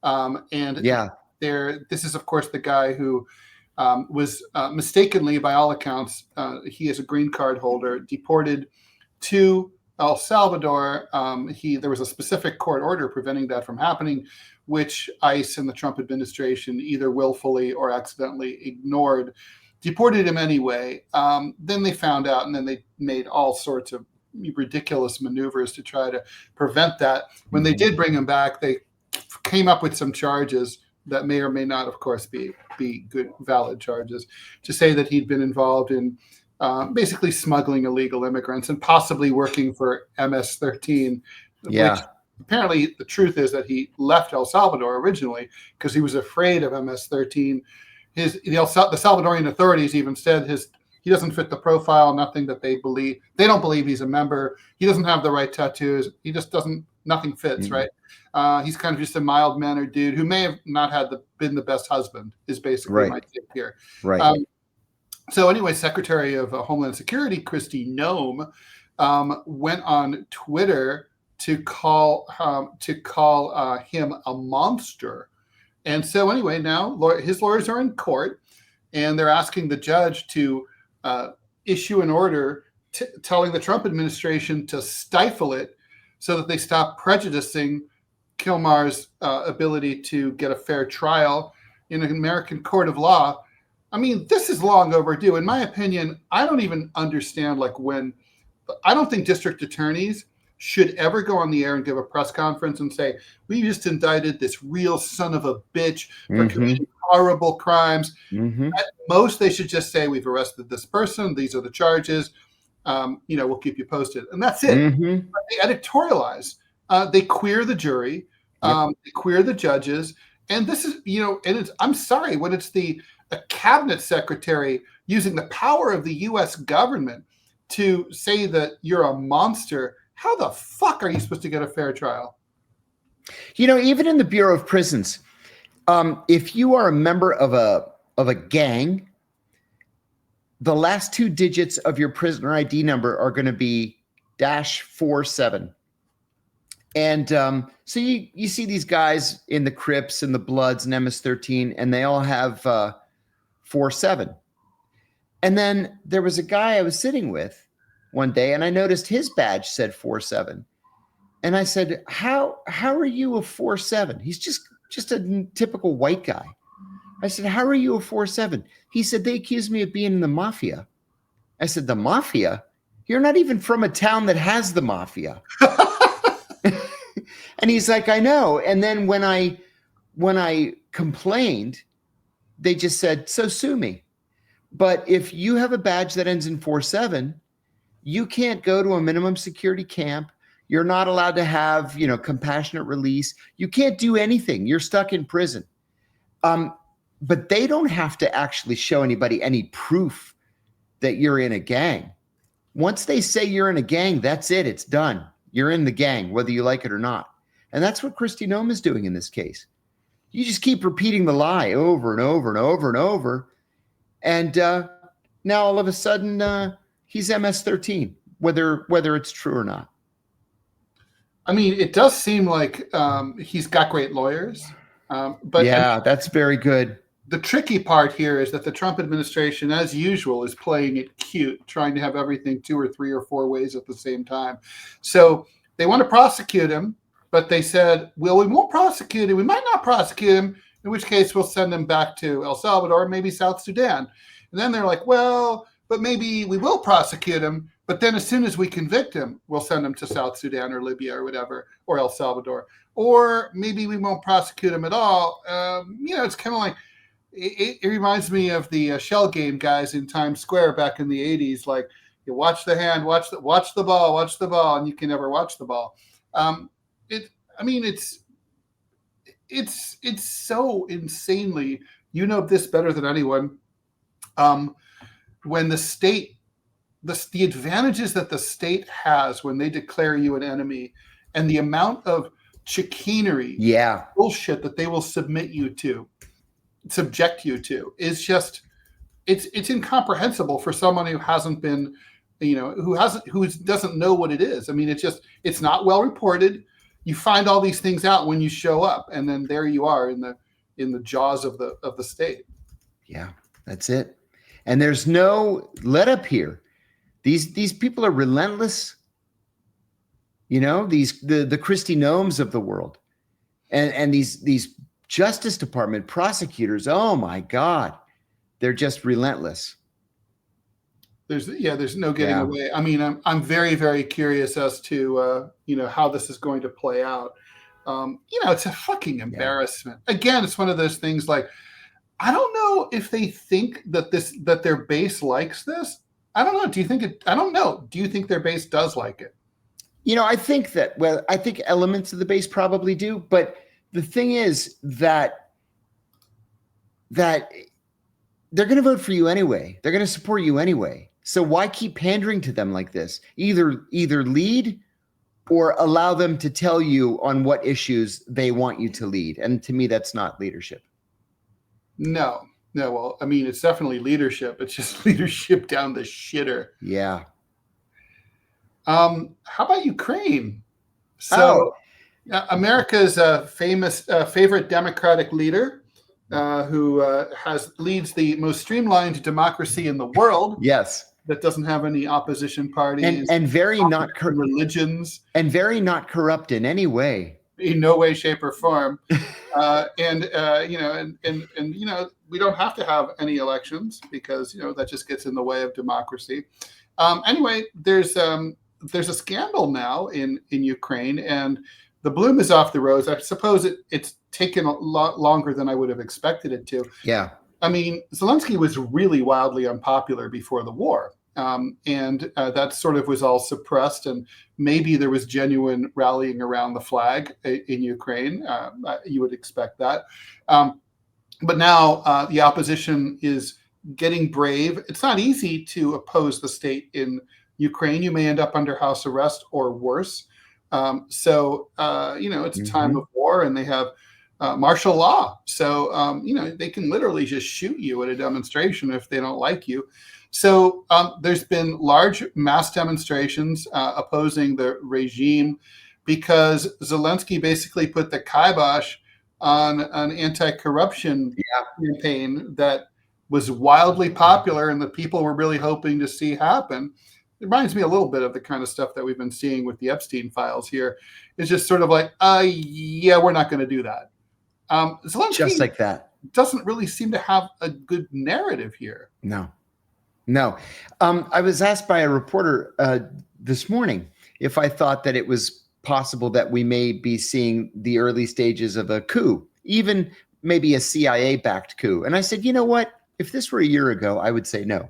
And yeah, this is, of course, the guy who was mistakenly, by all accounts, he is a green card holder, deported to El Salvador. There was a specific court order preventing that from happening, which ICE and the Trump administration either willfully or accidentally ignored, deported him anyway. Then they found out, and then they made all sorts of ridiculous maneuvers to try to prevent that. When they did bring him back, they came up with some charges that may or may not, of course, be good, valid charges, to say that he'd been involved in basically smuggling illegal immigrants and possibly working for MS-13. Yeah. Which apparently the truth is that he left El Salvador originally because he was afraid of MS-13. The Salvadorian authorities even said he doesn't fit the profile, nothing that they believe. They don't believe he's a member. He doesn't have the right tattoos. He just nothing fits, right? He's kind of just a mild-mannered dude who may have not been the best husband, is basically my take here. Right. So anyway, Secretary of Homeland Security, Kristi Noem, went on Twitter to call him a monster. And so anyway, now his lawyers are in court, and they're asking the judge to issue an order telling the Trump administration to stifle it so that they stop prejudicing Kilmar's ability to get a fair trial in an American court of law. I mean, this is long overdue. In my opinion, I don't even understand I don't think district attorneys should ever go on the air and give a press conference and say, we just indicted this real son of a bitch for committing horrible crimes. At most, they should just say, we've arrested this person. These are the charges. We'll keep you posted. And that's it. But they editorialize. They queer the jury. They queer the judges. And this is, I'm sorry, when it's a cabinet secretary using the power of the U.S. government to say that you're a monster, how the fuck are you supposed to get a fair trial? Even in the Bureau of Prisons, if you are a member of a gang, the last 2 digits of your prisoner ID number are going to be -47. And so you see these guys in the Crips and the Bloods and MS-13, and they all have 47. And then there was a guy I was sitting with one day, and I noticed his badge said 47. And I said, how are you a 47? He's just a typical white guy. I said, how are you a 47? He said, they accused me of being in the mafia. I said, the mafia? You're not even from a town that has the mafia. And he's like, I know. And then when I complained, they just said, so sue me. But if you have a badge that ends in 47, you can't go to a minimum security camp. You're not allowed to have, compassionate release. You can't do anything. You're stuck in prison. But they don't have to actually show anybody any proof that you're in a gang. Once they say you're in a gang, that's it. It's done. You're in the gang, whether you like it or not. And that's what Kristi Noem is doing in this case. You just keep repeating the lie over and over and over and over. And now all of a sudden, he's MS-13, whether it's true or not. I mean, it does seem like he's got great lawyers. But yeah, that's very good. The tricky part here is that the Trump administration, as usual, is playing it cute, trying to have everything 2 or 3 or 4 ways at the same time. So they want to prosecute him, but they said, well, we won't prosecute him. We might not prosecute him, in which case we'll send him back to El Salvador, maybe South Sudan. And then they're like, well, but maybe we will prosecute him. But then as soon as we convict him, we'll send him to South Sudan or Libya or whatever, or El Salvador. Or maybe we won't prosecute him at all. It's kind of like, it reminds me of the shell game guys in Times Square back in the 80s. Like, you watch the hand, watch the ball, and you can never watch the ball. It's so insanely, this better than anyone. When the state, the advantages that the state has when they declare you an enemy, and the amount of chicanery, bullshit that they will subject you to is just, it's incomprehensible for someone who hasn't been, who doesn't know what it is. I mean, it's not well reported. You find all these things out when you show up, and then there you are in the jaws of the state. Yeah, that's it. And there's no let up here. These people are relentless. The Kristi Noems of the world, and these Justice Department prosecutors. Oh my God, they're just relentless. There's no getting away. I mean, I'm very, very curious as to how this is going to play out. It's a fucking embarrassment. Yeah. Again, it's one of those things like, I don't know if they think that their base likes this. I don't know. Do you think it? I don't know. Do you think their base does like it? I think I think elements of the base probably do, but the thing is that they're going to vote for you anyway. They're going to support you anyway. So why keep pandering to them like this? Either lead or allow them to tell you on what issues they want you to lead. And to me, that's not leadership. No. Well, I mean, it's definitely leadership. It's just leadership down the shitter. Yeah. How about Ukraine? So America's famous favorite Democratic leader who leads the most streamlined democracy in the world. Yes. That doesn't have any opposition parties and very not religions and very not corrupt in any way. In no way, shape, or form. And we don't have to have any elections because that just gets in the way of democracy. Anyway, there's a scandal now in Ukraine, and the bloom is off the rose. I suppose it's taken a lot longer than I would have expected it to. Yeah. I mean, Zelensky was really wildly unpopular before the war. And that sort of was all suppressed, and maybe there was genuine rallying around the flag in Ukraine. You would expect that. But now the opposition is getting brave. It's not easy to oppose the state in Ukraine. You may end up under house arrest or worse. It's a time of war, and they have martial law. So, they can literally just shoot you at a demonstration if they don't like you. So there's been large mass demonstrations opposing the regime because Zelensky basically put the kibosh on an anti-corruption campaign that was wildly popular and that people were really hoping to see happen. It reminds me a little bit of the kind of stuff that we've been seeing with the Epstein files here. It's just sort of like, we're not going to do that. Zelensky just like that doesn't really seem to have a good narrative here. No. I was asked by a reporter this morning if I thought that it was possible that we may be seeing the early stages of a coup, even maybe a CIA-backed coup. And I said, you know what? If this were a year ago, I would say no.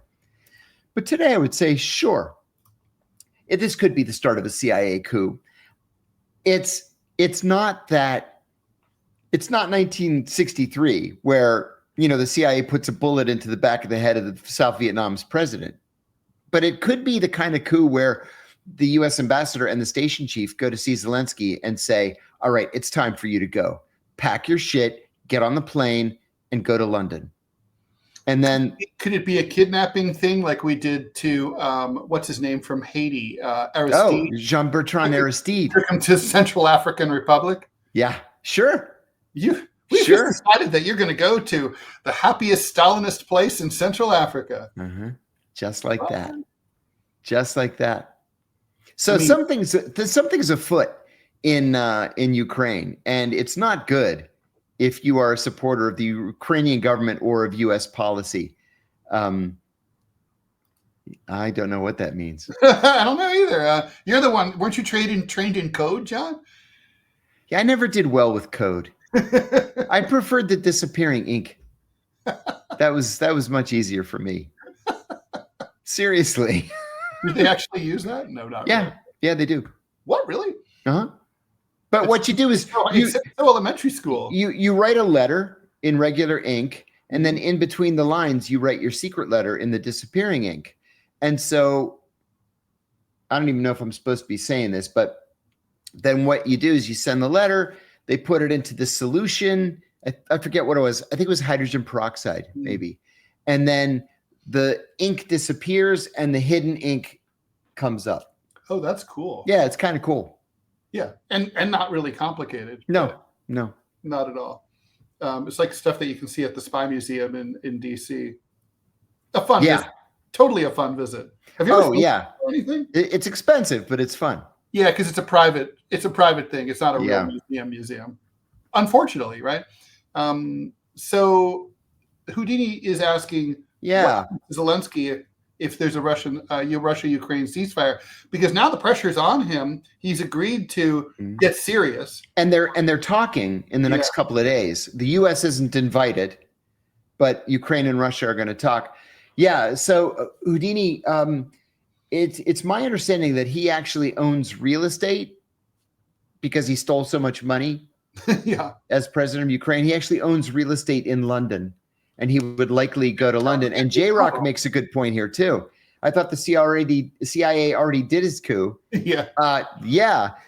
But today I would say, sure, this could be the start of a CIA coup. It's not 1963 where, the CIA puts a bullet into the back of the head of the South Vietnam's president. But it could be the kind of coup where the U.S. ambassador and the station chief go to see Zelensky and say, all right, it's time for you to go. Pack your shit, get on the plane, and go to London. And then could it be a kidnapping thing like we did to what's his name from Haiti, Aristide? Oh, Jean-Bertrand Aristide. Took him to Central African Republic. Yeah, sure. We've Sure. just decided that you're going to go to the happiest Stalinist place in Central Africa. Mm-hmm. Just like that. Just like that. So something's afoot in Ukraine, and it's not good if you are a supporter of the Ukrainian government or of U.S. policy. I don't know what that means. I don't know either. You're the one. Weren't you trained in code, John? Yeah, I never did well with code. I preferred the disappearing ink. That was much easier for me. Seriously. Did they actually use that? No, not really. Yeah, they do. What, really? Uh-huh. But what you do is it's elementary school. You write a letter in regular ink, and then in between the lines, you write your secret letter in the disappearing ink. And so I don't even know if I'm supposed to be saying this, but then what you do is you send the letter, they put it into the solution. I forget what it was. I think it was hydrogen peroxide, maybe. And then the ink disappears and the hidden ink comes up. Oh, that's cool. Yeah, it's kind of cool. Yeah, and not really complicated. No. Not at all. It's like stuff that you can see at the Spy Museum in D.C. A fun visit. Totally a fun visit. Have you ever seen anything? It's expensive, but it's fun. Yeah, because it's a private thing. It's not a real museum. Unfortunately, right? So Houdini is asking Zelensky if there's a Russia-Ukraine ceasefire, because now the pressure's on him. He's agreed to get serious. And they're talking in the next couple of days. The US isn't invited, but Ukraine and Russia are going to talk. Yeah, so Houdini, it's my understanding that he actually owns real estate because he stole so much money. As president of Ukraine, he actually owns real estate in London, and he would likely go to London. And J-Rock makes a good point here too. I thought the CIA already did his coup.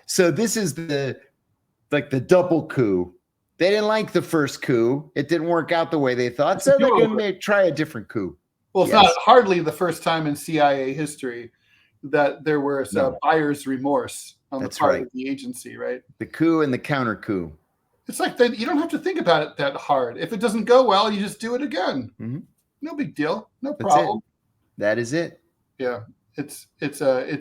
So this is the double coup. They didn't like the first coup. It didn't work out the way they thought, so they're going to try a different coup. Well, it's not hardly the first time in CIA history that there was buyer's remorse on the part of the agency, right? The coup and the counter coup. It's like you don't have to think about it that hard. If it doesn't go well, you just do it again. Mm-hmm. No big deal. No problem. That is it. Yeah, it's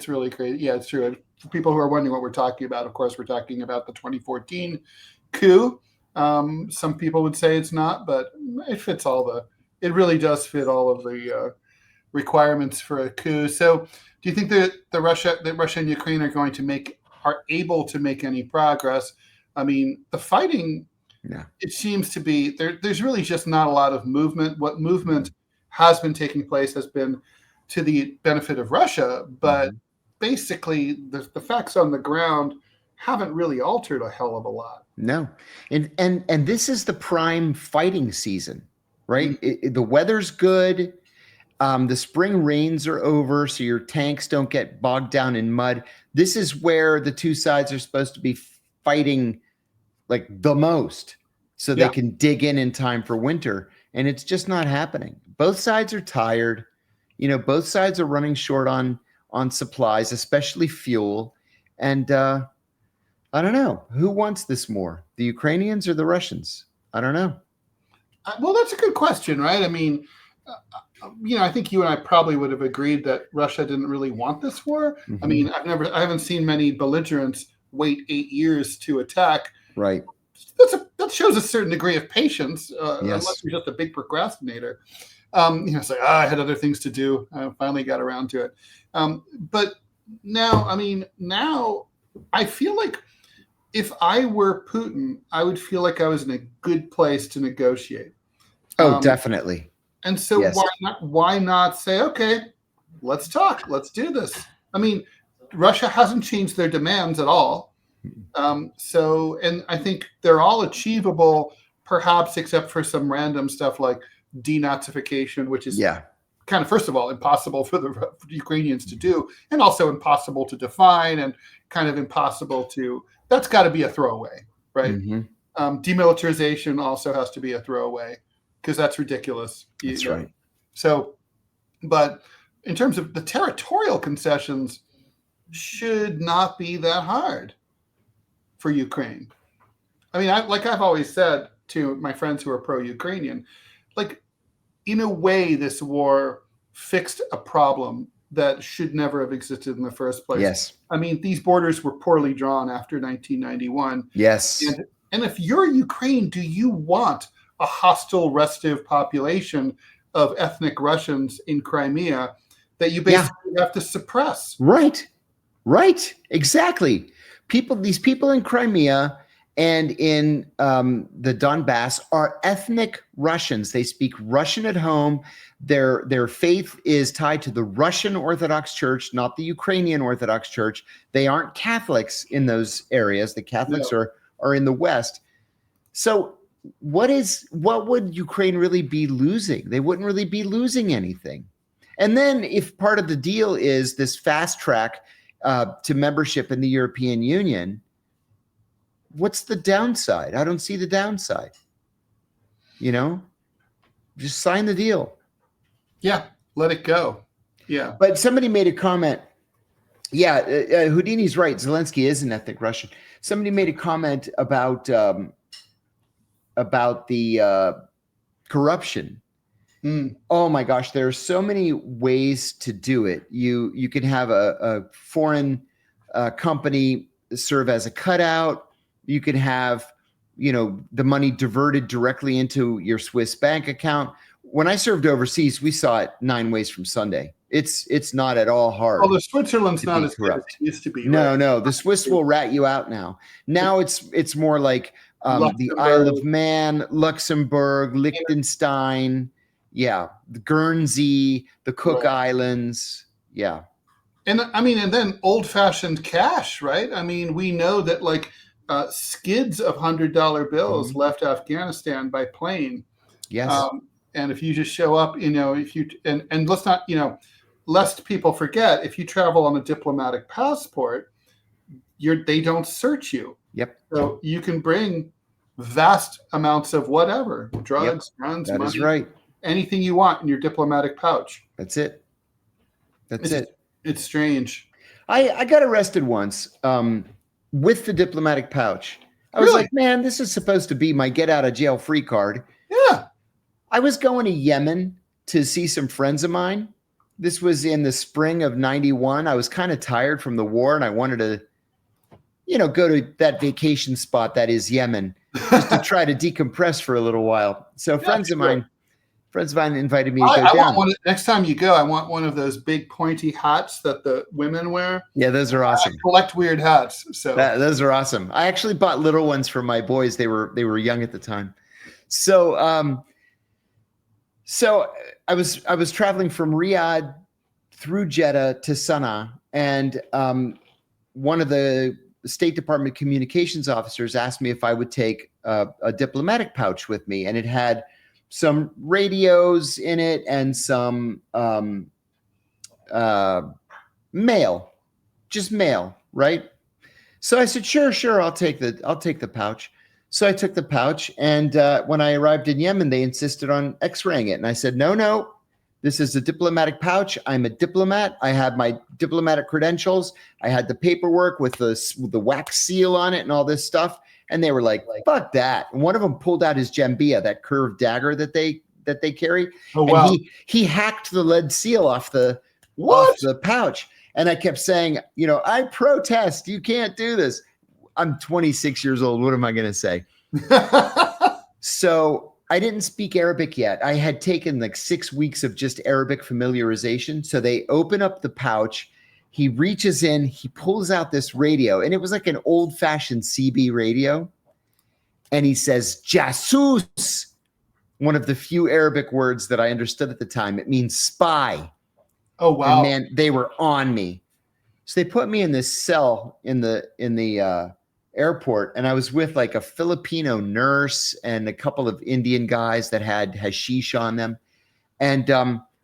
really crazy. Yeah, it's true. For people who are wondering what we're talking about, of course, we're talking about the 2014 coup. Some people would say it's not, but it fits it really does fit all of the requirements for a coup. So do you think that Russia and Ukraine are able to make any progress? I mean, the fighting, it seems to be, there's really just not a lot of movement. What movement has been taking place has been to the benefit of Russia, but basically the facts on the ground haven't really altered a hell of a lot. No. And this is the prime fighting season, right? The weather's good. The spring rains are over, so your tanks don't get bogged down in mud. This is where the two sides are supposed to be fighting like the most, so they can dig in time for winter. And it's just not happening. Both sides are tired. Both sides are running short on supplies, especially fuel. And I don't know. Who wants this more, the Ukrainians or the Russians? I don't know. Well, that's a good question, right? I mean, I think you and I probably would have agreed that Russia didn't really want this war. I mean, I haven't seen many belligerents wait 8 years to attack. Right. That shows a certain degree of patience, unless you're just a big procrastinator. It's like, I had other things to do. I finally got around to it. But now I feel like if I were Putin, I would feel like I was in a good place to negotiate. Oh, definitely. And so Yes. why not say, okay, let's talk, let's do this. I mean, Russia hasn't changed their demands at all. And I think they're all achievable, perhaps except for some random stuff like denazification, which is kind of, first of all, impossible for the Ukrainians to do, and also impossible to define, and kind of impossible to, that's got to be a throwaway, right? Demilitarization also has to be a throwaway, because that's ridiculous. That's right. So, but in terms of the territorial concessions, should not be that hard for Ukraine. I mean, I've always said to my friends who are pro-Ukrainian, like, in a way, this war fixed a problem that should never have existed in the first place. Yes. I mean, these borders were poorly drawn after 1991. Yes. And if you're Ukraine, do you want a hostile, restive population of ethnic Russians in Crimea that you basically have to suppress? Right. Exactly. These people in Crimea and in the Donbass are ethnic Russians. They speak Russian at home. Their faith is tied to the Russian Orthodox Church, not the Ukrainian Orthodox Church. They aren't Catholics in those areas. The Catholics are in the West. So what would Ukraine really be losing? They wouldn't really be losing anything. And then if part of the deal is this fast track to membership in the European Union, what's the downside? I don't see the downside. Just sign the deal. Yeah, let it go. Yeah. But somebody made a comment. Yeah, Houdini's right. Zelensky is an ethnic Russian. Somebody made a comment about the corruption. Oh my gosh, there are so many ways to do it. You can have a foreign company serve as a cutout. You can have, the money diverted directly into your Swiss bank account. When I served overseas, we saw it 9 ways from Sunday. It's not at all hard. Although Switzerland's not as good as it used to be. No, no. The Swiss will rat you out now. Now it's more like the Isle of Man, Luxembourg, Liechtenstein, the Guernsey, the Cook Islands, And I mean, and then old-fashioned cash, right? I mean, we know that skids of $100 bills left Afghanistan by plane. Yes. And if you just show up, and let's not, lest people forget, if you travel on a diplomatic passport, they don't search you. Yep. So you can bring vast amounts of whatever, drugs, guns, money. That is right. Anything you want in your diplomatic pouch. That's it. It's strange. I got arrested once with the diplomatic pouch. I was like, man, this is supposed to be my get out of jail free card. Yeah. I was going to Yemen to see some friends of mine. This was in the spring of 91. I was kind of tired from the war and I wanted to, go to that vacation spot that is Yemen just to try to decompress for a little while. So friends of mine invited me to go down. Next time you go, I want one of those big pointy hats that the women wear. Yeah, those are awesome. I collect weird hats. So those are awesome. I actually bought little ones for my boys. They were young at the time. So I was traveling from Riyadh through Jeddah to Sana'a, and one of the State Department communications officers asked me if I would take a diplomatic pouch with me, and it had some radios in it and some mail, just mail, right? So I said, sure, I'll take the pouch. So I took the pouch, and when I arrived in Yemen, they insisted on X-raying it, and I said, no, this is a diplomatic pouch. I'm a diplomat. I have my diplomatic credentials. I had the paperwork with the wax seal on it and all this stuff. And they were like, fuck that. And one of them pulled out his jambia, that curved dagger that they carry. Oh, wow. And he hacked the lead seal off the pouch. And I kept saying, I protest. You can't do this. I'm 26 years old. What am I going to say? So I didn't speak Arabic yet. I had taken 6 weeks of just Arabic familiarization. So they open up the pouch he reaches in, he pulls out this radio, and it was like an old-fashioned CB radio. And he says, "Jasus," one of the few Arabic words that I understood at the time. It means spy. Oh, wow. And man, they were on me. So they put me in this cell in the airport, and I was with like a Filipino nurse and a couple of Indian guys that had hashish on them. And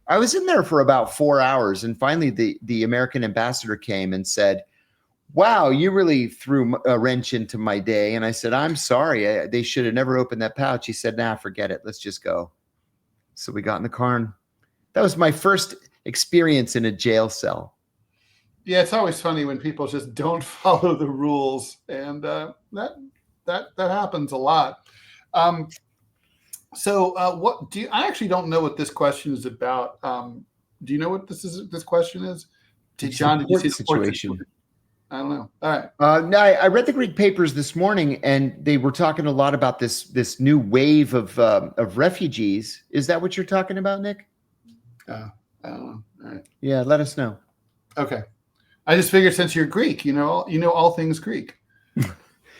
I was in there for about 4 hours, and finally the American ambassador came and said, "Wow, you really threw a wrench into my day." And I said, "I'm sorry. They should have never opened that pouch." He said, "Nah, forget it. Let's just go." So we got in the car, and that was my first experience in a jail cell. Yeah, it's always funny when people just don't follow the rules, and that happens a lot. What do you? I actually don't know what this question is about. Do you know what this question is? John, did you see the situation? I don't know. All right. No, I read the Greek papers this morning, and they were talking a lot about this new wave of refugees. Is that what you're talking about, Nick? I don't know. All right. Yeah, let us know. Okay. I just figured since you're Greek, you know all things Greek.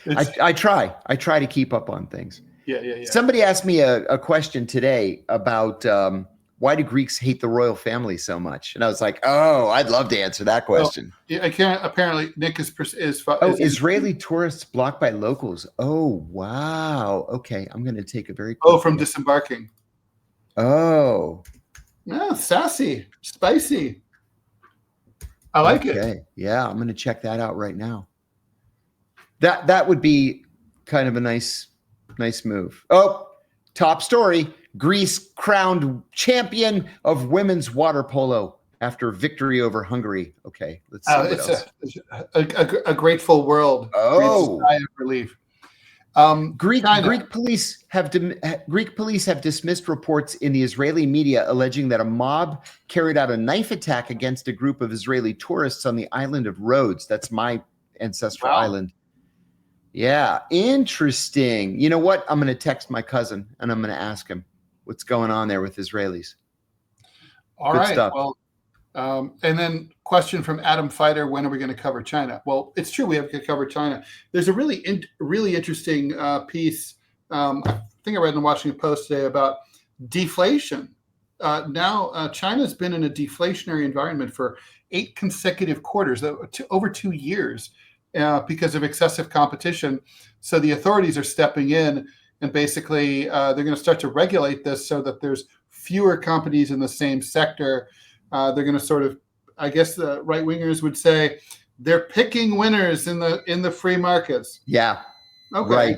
I try to keep up on things. Yeah. Somebody asked me a question today about why do Greeks hate the royal family so much? And I was like, oh, I'd love to answer that question. Well, I can't. Apparently, Nick is Israeli tourists blocked by locals. Oh, wow. Okay, I'm going to take a very quick from look. disembarking. Oh. Yeah, sassy, spicy. I like it. Yeah, I'm going to check that out right now. That would be kind of a nice move. Oh, top story. Greece crowned champion of women's water polo after victory over Hungary. Okay, let's see what else. A grateful world. Oh, sigh of relief. Greek police have dismissed reports in the Israeli media alleging that a mob carried out a knife attack against a group of Israeli tourists on the island of Rhodes. That's my ancestral island. Yeah, interesting. You know what? I'm going to text my cousin and I'm going to ask him what's going on there with Israelis. All Good right. stuff. Well, and then question from Adam Fighter: when are we going to cover China? Well, it's true we have to cover China. There's a really interesting piece. I think I read in the Washington Post today about deflation. Now China's been in a deflationary environment for 8 consecutive quarters, over 2 years, because of excessive competition. So the authorities are stepping in, and basically they're going to start to regulate this so that there's fewer companies in the same sector. They're going to sort of, I guess the right wingers would say, they're picking winners in the free markets. Yeah. Okay. Right.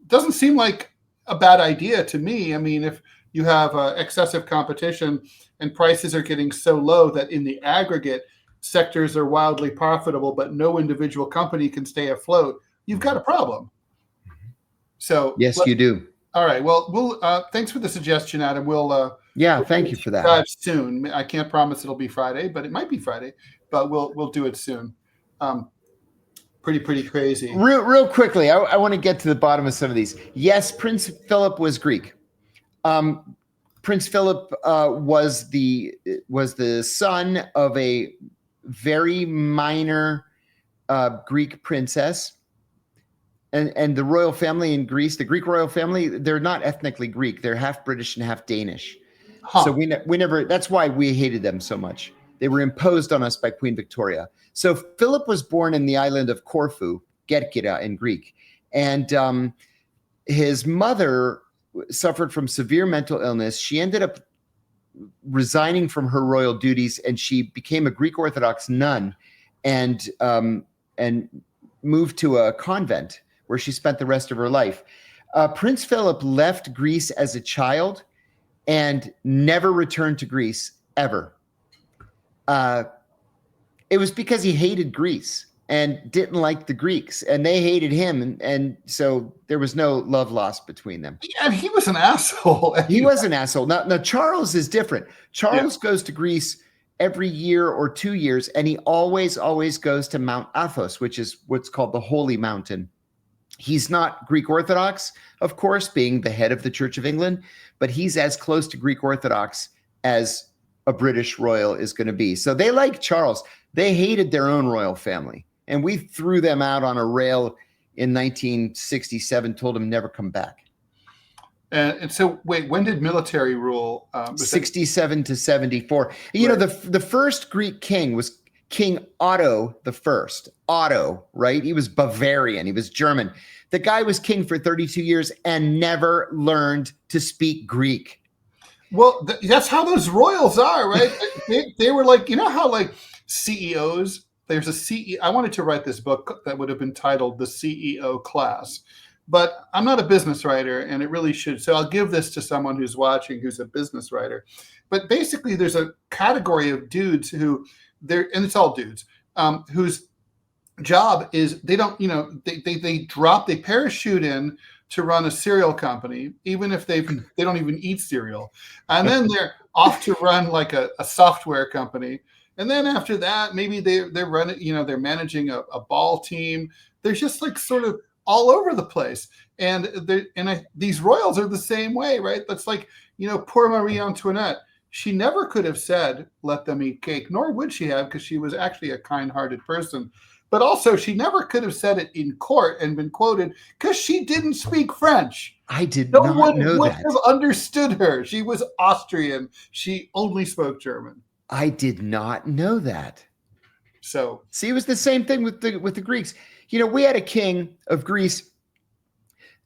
Doesn't seem like a bad idea to me. I mean, if you have excessive competition and prices are getting so low that in the aggregate sectors are wildly profitable, but no individual company can stay afloat, you've got a problem. So yes, you do. All right. Well, we'll thanks for the suggestion, Adam. We'll thank you for that. Soon. I can't promise it'll be Friday, but it might be Friday. But we'll do it soon. Pretty crazy. Real quickly, I want to get to the bottom of some of these. Yes, Prince Philip was Greek. Prince Philip was the son of a very minor Greek princess. And the royal family in Greece, the Greek royal family, they're not ethnically Greek. They're half British and half Danish. Huh. So we never, that's why we hated them so much. They were imposed on us by Queen Victoria. So Philip was born in the island of Corfu, Kerkyra in Greek. And his mother suffered from severe mental illness. She ended up resigning from her royal duties, and she became a Greek Orthodox nun and moved to a convent where she spent the rest of her life. Prince Philip left Greece as a child and never returned to Greece ever. It was because he hated Greece and didn't like the Greeks, and they hated him, and so there was no love lost between them. Yeah, he was an asshole. He was an asshole. Now Charles is different. Charles goes to Greece every year or 2 years, and he always goes to Mount Athos, which is what's called the Holy Mountain. He's not Greek Orthodox, of course, being the head of the Church of England, but he's as close to Greek Orthodox as a British royal is going to be. So they like Charles. They hated their own royal family. And we threw them out on a rail in 1967, told them never come back. And so, wait, when did military rule? 67 to 74. You know, the first Greek king was King Otto the First. Otto, right? He was Bavarian. He was German. The guy was king for 32 years and never learned to speak Greek. Well, that's how those royals are, right? they were like, you know how like CEOs, there's a CEO. I wanted to write this book that would have been titled The CEO Class, but I'm not a business writer and it really should. So I'll give this to someone who's watching, who's a business writer. But basically there's a category of dudes who and it's all dudes, whose job is they don't, you know, they parachute in to run a cereal company, even if they don't even eat cereal. And then they're off to run like a software company. And then after that, maybe they're running, you know, they're managing a ball team. They're just like sort of all over the place. And these royals are the same way, right? That's like, you know, poor Marie Antoinette. She never could have said, let them eat cake, nor would she have, because she was actually a kind-hearted person. But also, she never could have said it in court and been quoted because she didn't speak French. I did not know that. No one would have understood her. She was Austrian. She only spoke German. I did not know that. So, see, it was the same thing with the Greeks. You know, we had a king of Greece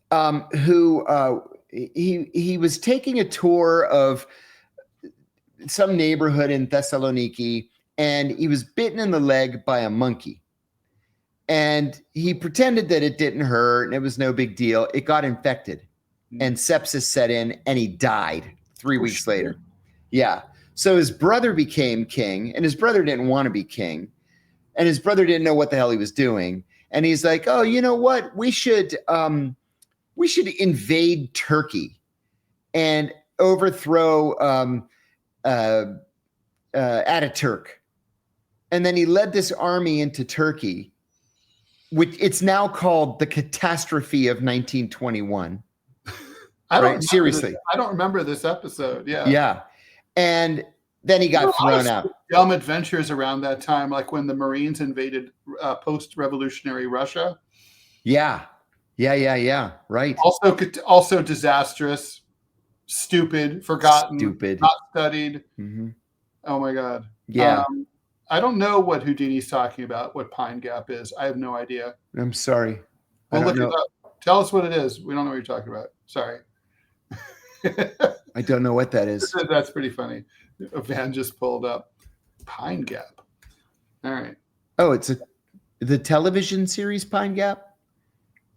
who he was taking a tour of some neighborhood in Thessaloniki, and he was bitten in the leg by a monkey. And he pretended that it didn't hurt and it was no big deal. It got infected and sepsis set in and he died 3 weeks later. Yeah. So his brother became king and his brother didn't want to be king. And his brother didn't know what the hell he was doing. And he's like, oh, you know what? We should invade Turkey and overthrow Ataturk. And then he led this army into Turkey, which it's now called the catastrophe of 1921. Seriously. I don't remember this episode. Yeah. Yeah. And then he got thrown out. Dumb adventures around that time, like when the Marines invaded post-revolutionary Russia. Yeah. Right. Also disastrous, stupid, forgotten, not studied. Mm-hmm. Oh my God. Yeah. I don't know what Houdini's talking about, what Pine Gap is. I have no idea. I'm sorry. Well, look it up. Tell us what it is. We don't know what you're talking about. Sorry. I don't know what that is. That's pretty funny. A van just pulled up. Pine Gap. All right. Oh, it's the television series Pine Gap?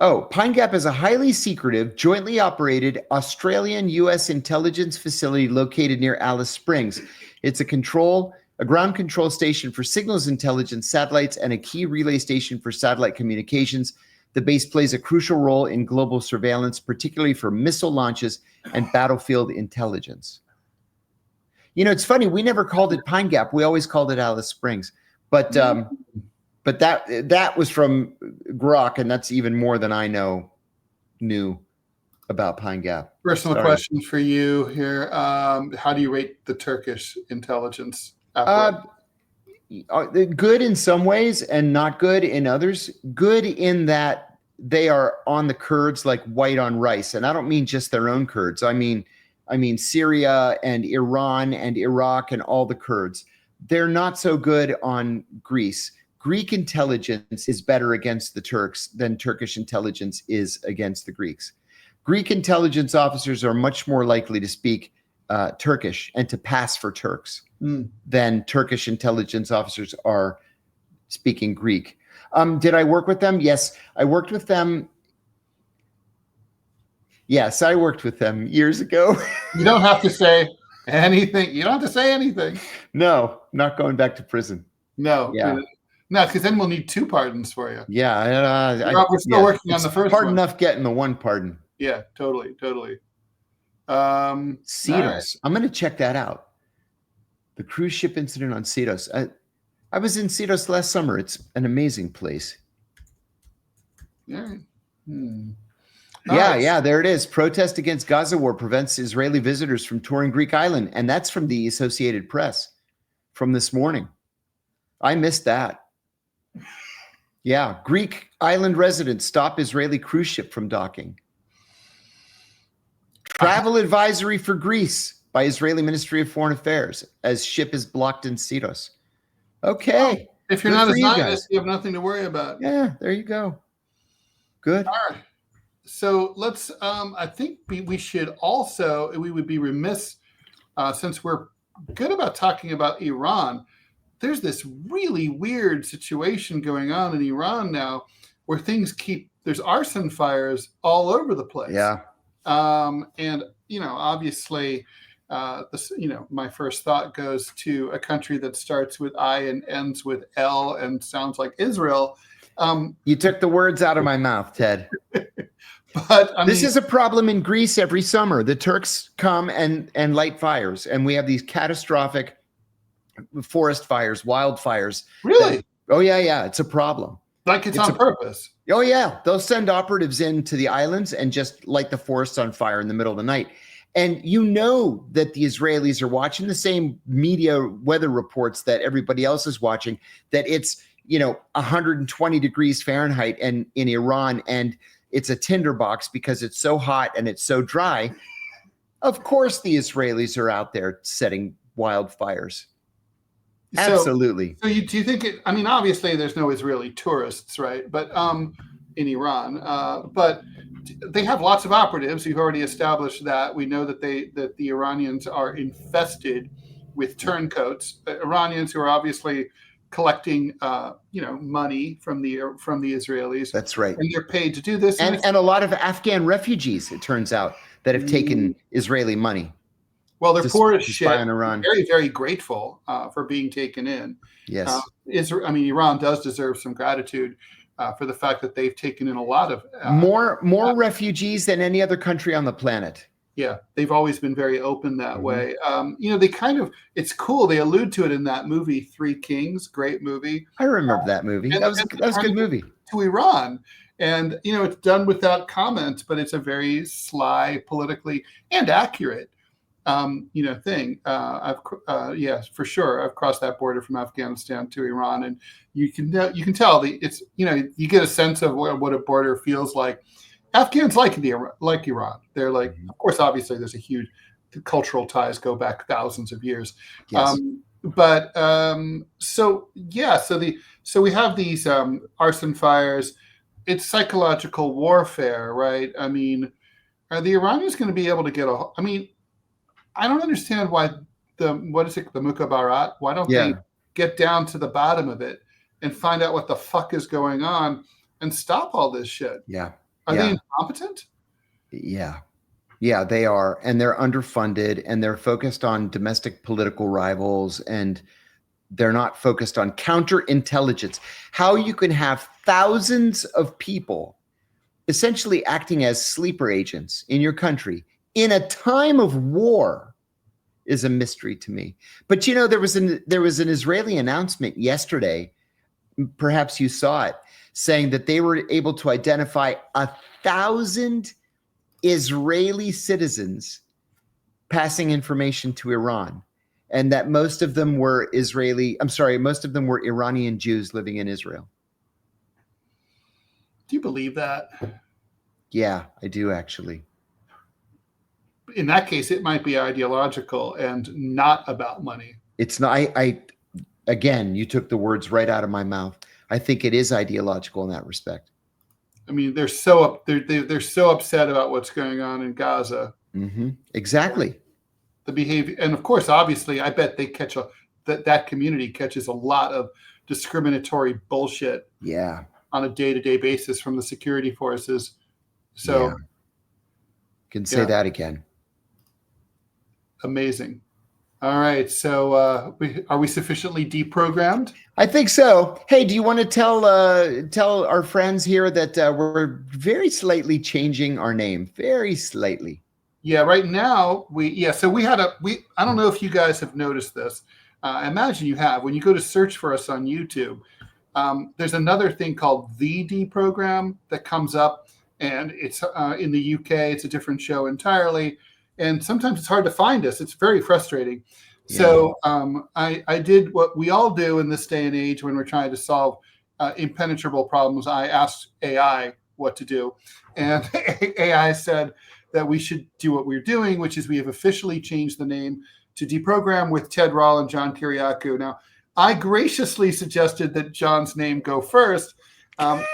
Oh, Pine Gap is a highly secretive, jointly operated Australian-U.S. intelligence facility located near Alice Springs. It's a ground control station for signals intelligence satellites and a key relay station for satellite communications. The base plays a crucial role in global surveillance, particularly for missile launches and battlefield intelligence. You know, it's funny. We never called it Pine Gap. We always called it Alice Springs. But that was from Grok, and that's even more than I knew about Pine Gap. Personal question for you here. How do you rate the Turkish intelligence? Good in some ways and not good in others. Good in that they are on the Kurds like white on rice. And I don't mean just their own Kurds. I mean Syria and Iran and Iraq and all the Kurds. They're not so good on Greece. Greek intelligence is better against the Turks than Turkish intelligence is against the Greeks. Greek intelligence officers are much more likely to speak Turkish and to pass for Turks than Turkish intelligence officers are speaking Greek. Did I work with them? Yes, I worked with them. Yes, I worked with them years ago. You don't have to say anything. You don't have to say anything. No, not going back to prison. No. Yeah. No, because then we'll need 2 pardons for you. Yeah. We're still working on the first hard one. enough getting the 1 pardon. Yeah, totally. Cedos. Right. I'm going to check that out. The cruise ship incident on Cedos. I was in Cedos last summer. It's an amazing place. Yeah. Yeah, there it is. Protest against Gaza war prevents Israeli visitors from touring Greek island. And that's from the Associated Press from this morning. I missed that. Yeah, Greek island residents stop Israeli cruise ship from docking. Travel advisory for Greece by Israeli Ministry of Foreign Affairs as ship is blocked in Siros. Okay. Well, if you're not a Zionist, you have nothing to worry about. Yeah, there you go. Good. All right. So let's, I think we should also, we would be remiss, since we're good about talking about Iran, there's this really weird situation going on in Iran now where there's arson fires all over the place. Yeah. And, obviously, my first thought goes to a country that starts with I and ends with L and sounds like Israel. You took the words out of my mouth, Ted. But this is a problem in Greece every summer. The Turks come and light fires, and we have these catastrophic forest fires, wildfires. Really? Yeah. It's a problem. Like it's on purpose. Oh, yeah. They'll send operatives into the islands and just light the forests on fire in the middle of the night. And that the Israelis are watching the same media weather reports that everybody else is watching, that it's, 120 degrees Fahrenheit and in Iran, and it's a tinderbox because it's so hot and it's so dry. Of course, the Israelis are out there setting wildfires. Absolutely. So do you think obviously there's no Israeli tourists, right? But in Iran, but they have lots of operatives. We've already established that. We know that the Iranians are infested with turncoats. Iranians who are obviously collecting, money from the Israelis. That's right. And they're paid to do this. And a lot of Afghan refugees, it turns out, that have taken Israeli money. Well, they're poor as shit. Iran. Very, very grateful for being taken in. Yes. Iran does deserve some gratitude for the fact that they've taken in a lot of more refugees than any other country on the planet. Yeah, they've always been very open that way. They it's cool. They allude to it in that movie, Three Kings, great movie. I remember that movie. That was a good movie. To Iran. And, it's done without comment, but it's a very sly, politically and accurate, thing. Yes, for sure. I've crossed that border from Afghanistan to Iran, and you can tell it's, you get a sense of what a border feels like. Afghans like Iran. They're like, of course, obviously there's a huge cultural ties go back thousands of years. Yes. So we have these arson fires. It's psychological warfare, right? Are the Iranians going to be able to get I don't understand why the Mukhabarat, why don't they get down to the bottom of it and find out what the fuck is going on and stop all this shit? Yeah. Are they incompetent? Yeah, they are. And they're underfunded, and they're focused on domestic political rivals, and they're not focused on counterintelligence. How you can have thousands of people essentially acting as sleeper agents in your country in a time of war is a mystery to me. But there was an Israeli announcement yesterday, perhaps you saw it, saying that they were able to identify 1,000 Israeli citizens passing information to Iran, and that most of them were Iranian Jews living in Israel. Do you believe that? Yeah, I do actually. In that case, it might be ideological and not about money. It's not. Again, you took the words right out of my mouth. I think it is ideological in that respect. They're so upset about what's going on in Gaza. Mm-hmm. Exactly. The behavior, and of course, obviously, I bet they catch that community catches a lot of discriminatory bullshit. Yeah. On a day-to-day basis from the security forces. So, can say that again. Amazing. All right. So are we sufficiently deprogrammed? I think so. Hey, do you want to tell our friends here that we're very slightly changing our name? Very slightly. Yeah. Right now, so we I don't know if you guys have noticed this. I imagine you have. When you go to search for us on YouTube, there's another thing called the DeProgram that comes up, and it's in the UK. It's a different show entirely, and sometimes it's hard to find us. It's very frustrating. Yeah. So I did what we all do in this day and age when we're trying to solve impenetrable problems. I asked AI what to do, and AI said that we should do what we're doing, which is we have officially changed the name to DeProgram with Ted Rall and John Kiriakou. Now, I graciously suggested that John's name go first,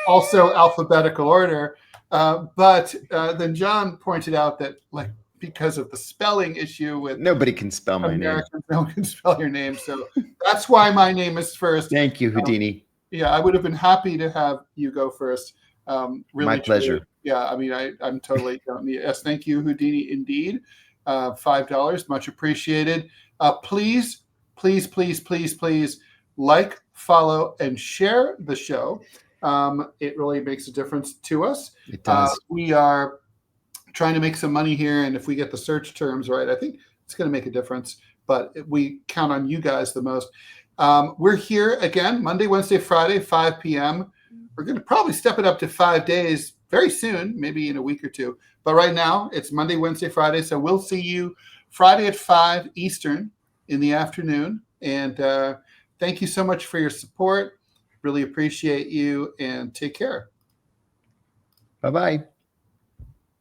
also alphabetical order, but then John pointed out that, like, because of the spelling issue with nobody can spell my name. No one can spell your name, so that's why my name is first. Thank you, Houdini. Yeah, I would have been happy to have you go first. Really, my pleasure. Truly. Yeah, I mean, I'm totally yes. Thank you, Houdini. Indeed, $5, much appreciated. Please, please, please, please, please like, follow, and share the show. It really makes a difference to us. It does. We are trying to make some money here, and if we get the search terms right, I think it's going to make a difference. But we count on you guys the most. We're here again Monday, Wednesday, Friday, 5 p.m. We're going to probably step it up to 5 days very soon, maybe in a week or two. But right now, it's Monday, Wednesday, Friday. So we'll see you Friday at 5 Eastern in the afternoon. And thank you so much for your support. Really appreciate you, and take care. Bye-bye.